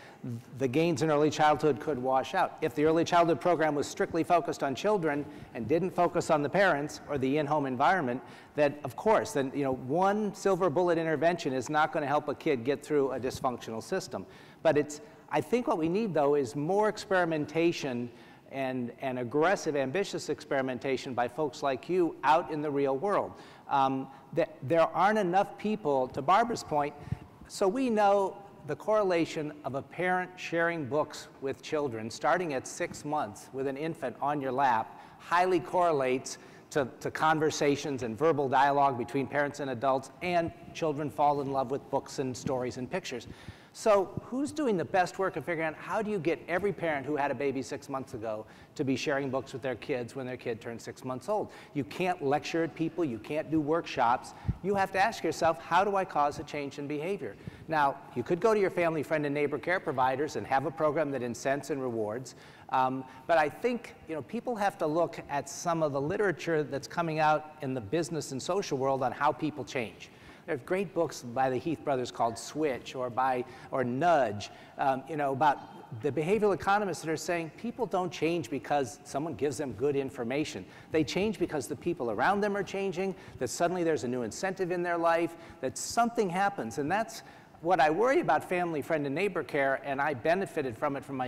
the gains in early childhood could wash out. If the early childhood program was strictly focused on children and didn't focus on the parents or the in-home environment, that of course, then one silver bullet intervention is not going to help a kid get through a dysfunctional system. But I think what we need though is more experimentation and aggressive, ambitious experimentation by folks like you out in the real world. There aren't enough people, to Barbara's point, so we know the correlation of a parent sharing books with children starting at 6 months with an infant on your lap highly correlates to conversations and verbal dialogue between parents and adults, and children fall in love with books and stories and pictures. So who's doing the best work of figuring out how do you get every parent who had a baby 6 months ago to be sharing books with their kids when their kid turns 6 months old? You can't lecture at people, you can't do workshops. You have to ask yourself, how do I cause a change in behavior? Now, you could go to your family, friend, and neighbor care providers and have a program that incents and rewards. But I think people have to look at some of the literature that's coming out in the business and social world on how people change. There's great books by the Heath brothers called Switch or Nudge, about the behavioral economists that are saying people don't change because someone gives them good information. They change because the people around them are changing, that suddenly there's a new incentive in their life, that something happens. And that's what I worry about family, friend, and neighbor care, and I benefited from it from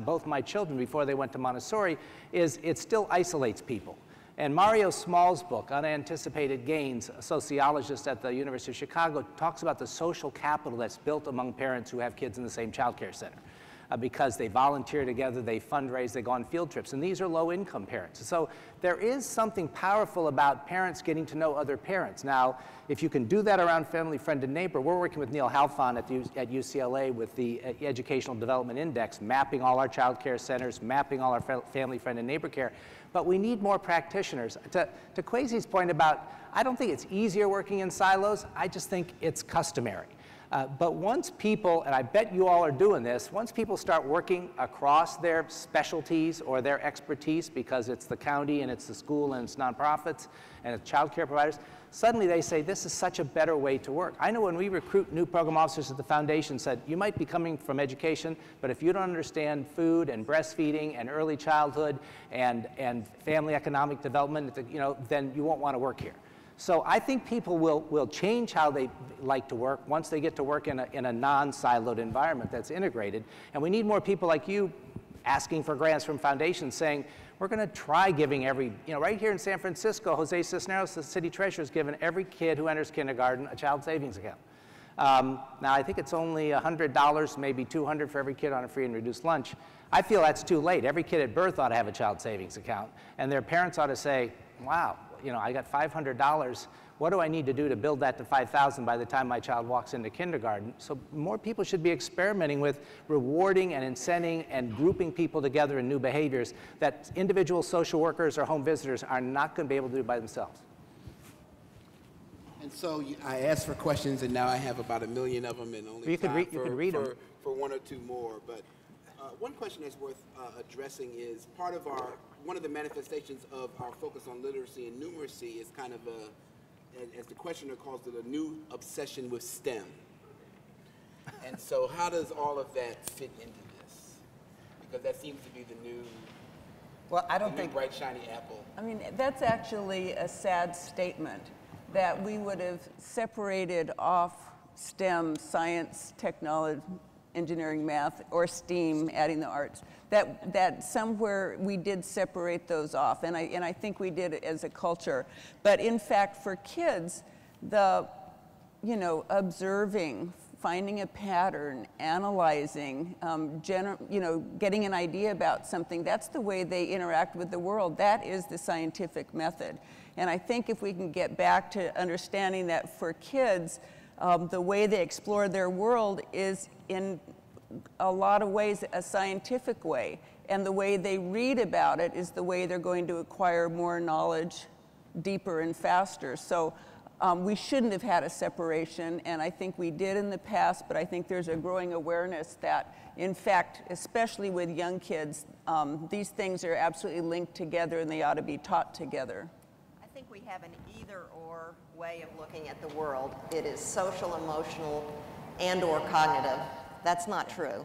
both my children before they went to Montessori, is it still isolates people. And Mario Small's book, Unanticipated Gains, a sociologist at the University of Chicago, talks about the social capital that's built among parents who have kids in the same child care center. Because they volunteer together, they fundraise, they go on field trips, and these are low-income parents. So there is something powerful about parents getting to know other parents. Now, if you can do that around family, friend, and neighbor, we're working with Neil Halfon at UCLA with the Educational Development Index, mapping all our child care centers, mapping all our family, friend, and neighbor care. But we need more practitioners. To Kwesi's point about, I don't think it's easier working in silos, I just think it's customary. But once people, and I bet you all are doing this, once people start working across their specialties or their expertise, because it's the county and it's the school and it's nonprofits and it's child care providers, suddenly they say, this is such a better way to work. I know when we recruit new program officers at the foundation said, you might be coming from education, but if you don't understand food and breastfeeding and early childhood and family economic development, then you won't want to work here. So I think people will change how they like to work once they get to work in a non-siloed environment that's integrated. And we need more people like you asking for grants from foundations saying, we're going to try giving right here in San Francisco, Jose Cisneros, the city treasurer, has given every kid who enters kindergarten a child savings account. Now, I think it's only $100, maybe $200 for every kid on a free and reduced lunch. I feel that's too late. Every kid at birth ought to have a child savings account. And their parents ought to say, wow, I got $500. What do I need to do to build that to $5,000 by the time my child walks into kindergarten? So more people should be experimenting with rewarding and incenting and grouping people together in new behaviors that individual social workers or home visitors are not going to be able to do by themselves. And so I asked for questions, and now I have about 1 million of them, and only time for one or two more. But one question that's worth addressing is one of the manifestations of our focus on literacy and numeracy is kind of as the questioner calls it, a new obsession with STEM. And so how does all of that fit into this? Because that seems to be the new, bright, shiny apple. I mean, that's actually a sad statement, that we would have separated off STEM, science, technology, engineering, math, or STEAM, adding the arts, that somewhere we did separate those off, and I think we did it as a culture. But in fact, for kids, the observing, finding a pattern, analyzing, getting an idea about something. That's the way they interact with the world. That is the scientific method. And I think if we can get back to understanding that for kids, the way they explore their world is in a lot of ways a scientific way. And the way they read about it is the way they're going to acquire more knowledge deeper and faster. So we shouldn't have had a separation, and I think we did in the past, but I think there's a growing awareness that, in fact, especially with young kids, these things are absolutely linked together and they ought to be taught together. I think we have an either-or way of looking at the world. It is social, emotional, and/or cognitive. That's not true.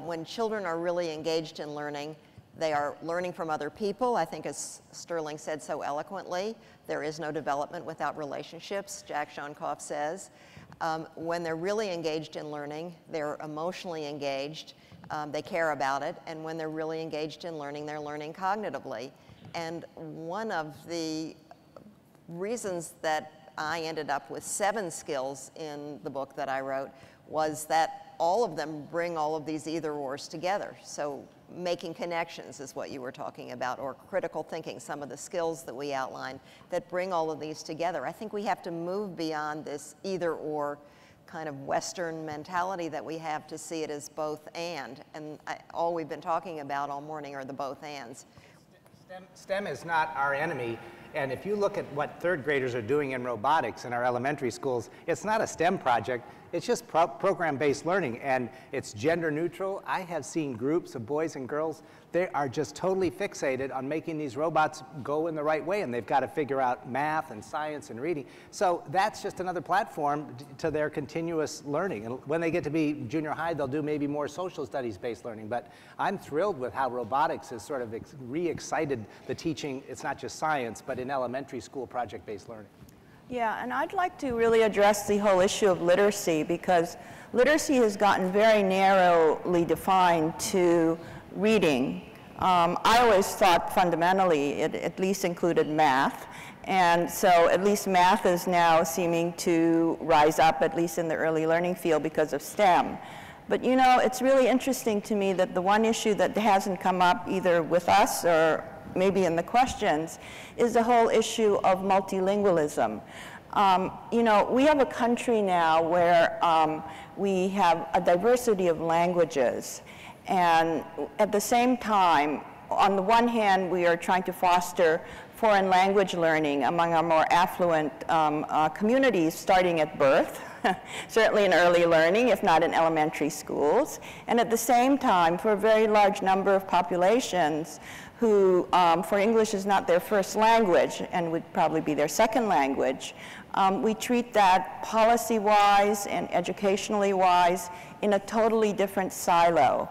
When children are really engaged in learning, they are learning from other people. I think, as Sterling said so eloquently, there is no development without relationships, Jack Shonkoff says. When they're really engaged in learning, they're emotionally engaged, they care about it, and when they're really engaged in learning, they're learning cognitively. And one of the reasons that I ended up with 7 skills in the book that I wrote was that all of them bring all of these either-ors together. So making connections is what you were talking about, or critical thinking, some of the skills that we outlined that bring all of these together. I think we have to move beyond this either-or kind of Western mentality that we have to see it as both and. And all we've been talking about all morning are the both ands. STEM is not our enemy. And if you look at what 3rd graders are doing in robotics in our elementary schools, it's not a STEM project. It's just program-based learning, and it's gender neutral. I have seen groups of boys and girls, they are just totally fixated on making these robots go in the right way, and they've got to figure out math and science and reading. So that's just another platform to their continuous learning. And when they get to be junior high, they'll do maybe more social studies-based learning. But I'm thrilled with how robotics has sort of re-excited the teaching. It's not just science, but in elementary school project-based learning. Yeah, and I'd like to really address the whole issue of literacy, because literacy has gotten very narrowly defined to reading. I always thought fundamentally it at least included math, and so at least math is now seeming to rise up, at least in the early learning field, because of STEM. But you know, it's really interesting to me that the one issue that hasn't come up either with us or maybe in the questions is the whole issue of multilingualism. You know, we have a country now where we have a diversity of languages, and at the same time, on the one hand, we are trying to foster foreign language learning among our more affluent communities starting at birth, certainly in early learning, if not in elementary schools, and at the same time, for a very large number of populations who, for English is not their first language and would probably be their second language, we treat that policy-wise and educationally wise in a totally different silo.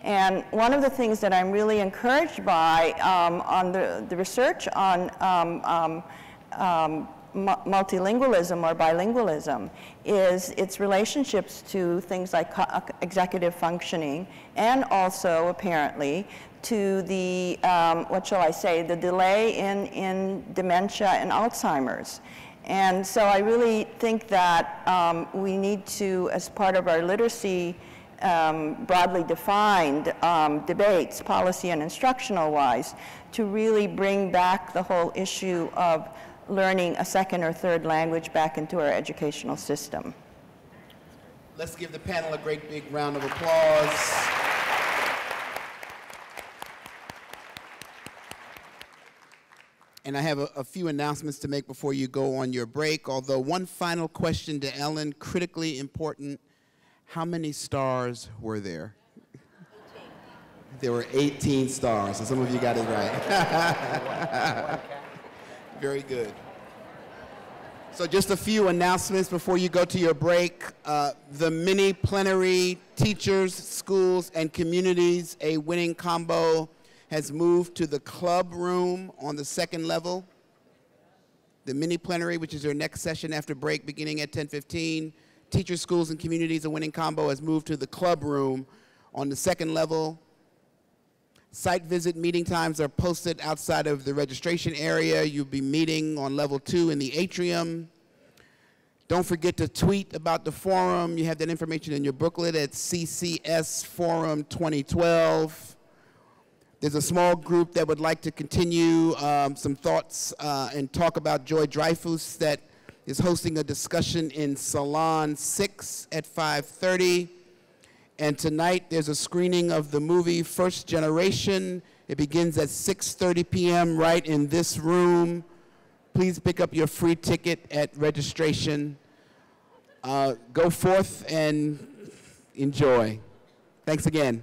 And one of the things that I'm really encouraged by on the research on multilingualism or bilingualism is its relationships to things like executive functioning, and also apparently to the, what shall I say, the delay in dementia and Alzheimer's. And so I really think that we need to, as part of our literacy broadly defined debates, policy and instructional wise, to really bring back the whole issue of learning a second or third language back into our educational system. Let's give the panel a great big round of applause. And I have a few announcements to make before you go on your break, although one final question to Ellen, critically important. How many stars were there? 18. There were 18 stars, so some of you got it right. Very good. So just a few announcements before you go to your break. The mini plenary teachers, schools, and communities, a winning combo, has moved to the club room on the 2nd level. The mini plenary, which is your next session after break beginning at 10:15. Teachers, schools, and communities, a winning combo, has moved to the club room on the 2nd level. Site visit meeting times are posted outside of the registration area. You'll be meeting on level 2 in the atrium. Don't forget to tweet about the forum. You have that information in your booklet at CCS Forum 2012. There's a small group that would like to continue some thoughts and talk about Joy Dreyfus that is hosting a discussion in Salon 6 at 5:30. And tonight there's a screening of the movie First Generation. It begins at 6:30 p.m. right in this room. Please pick up your free ticket at registration. Go forth and enjoy. Thanks again.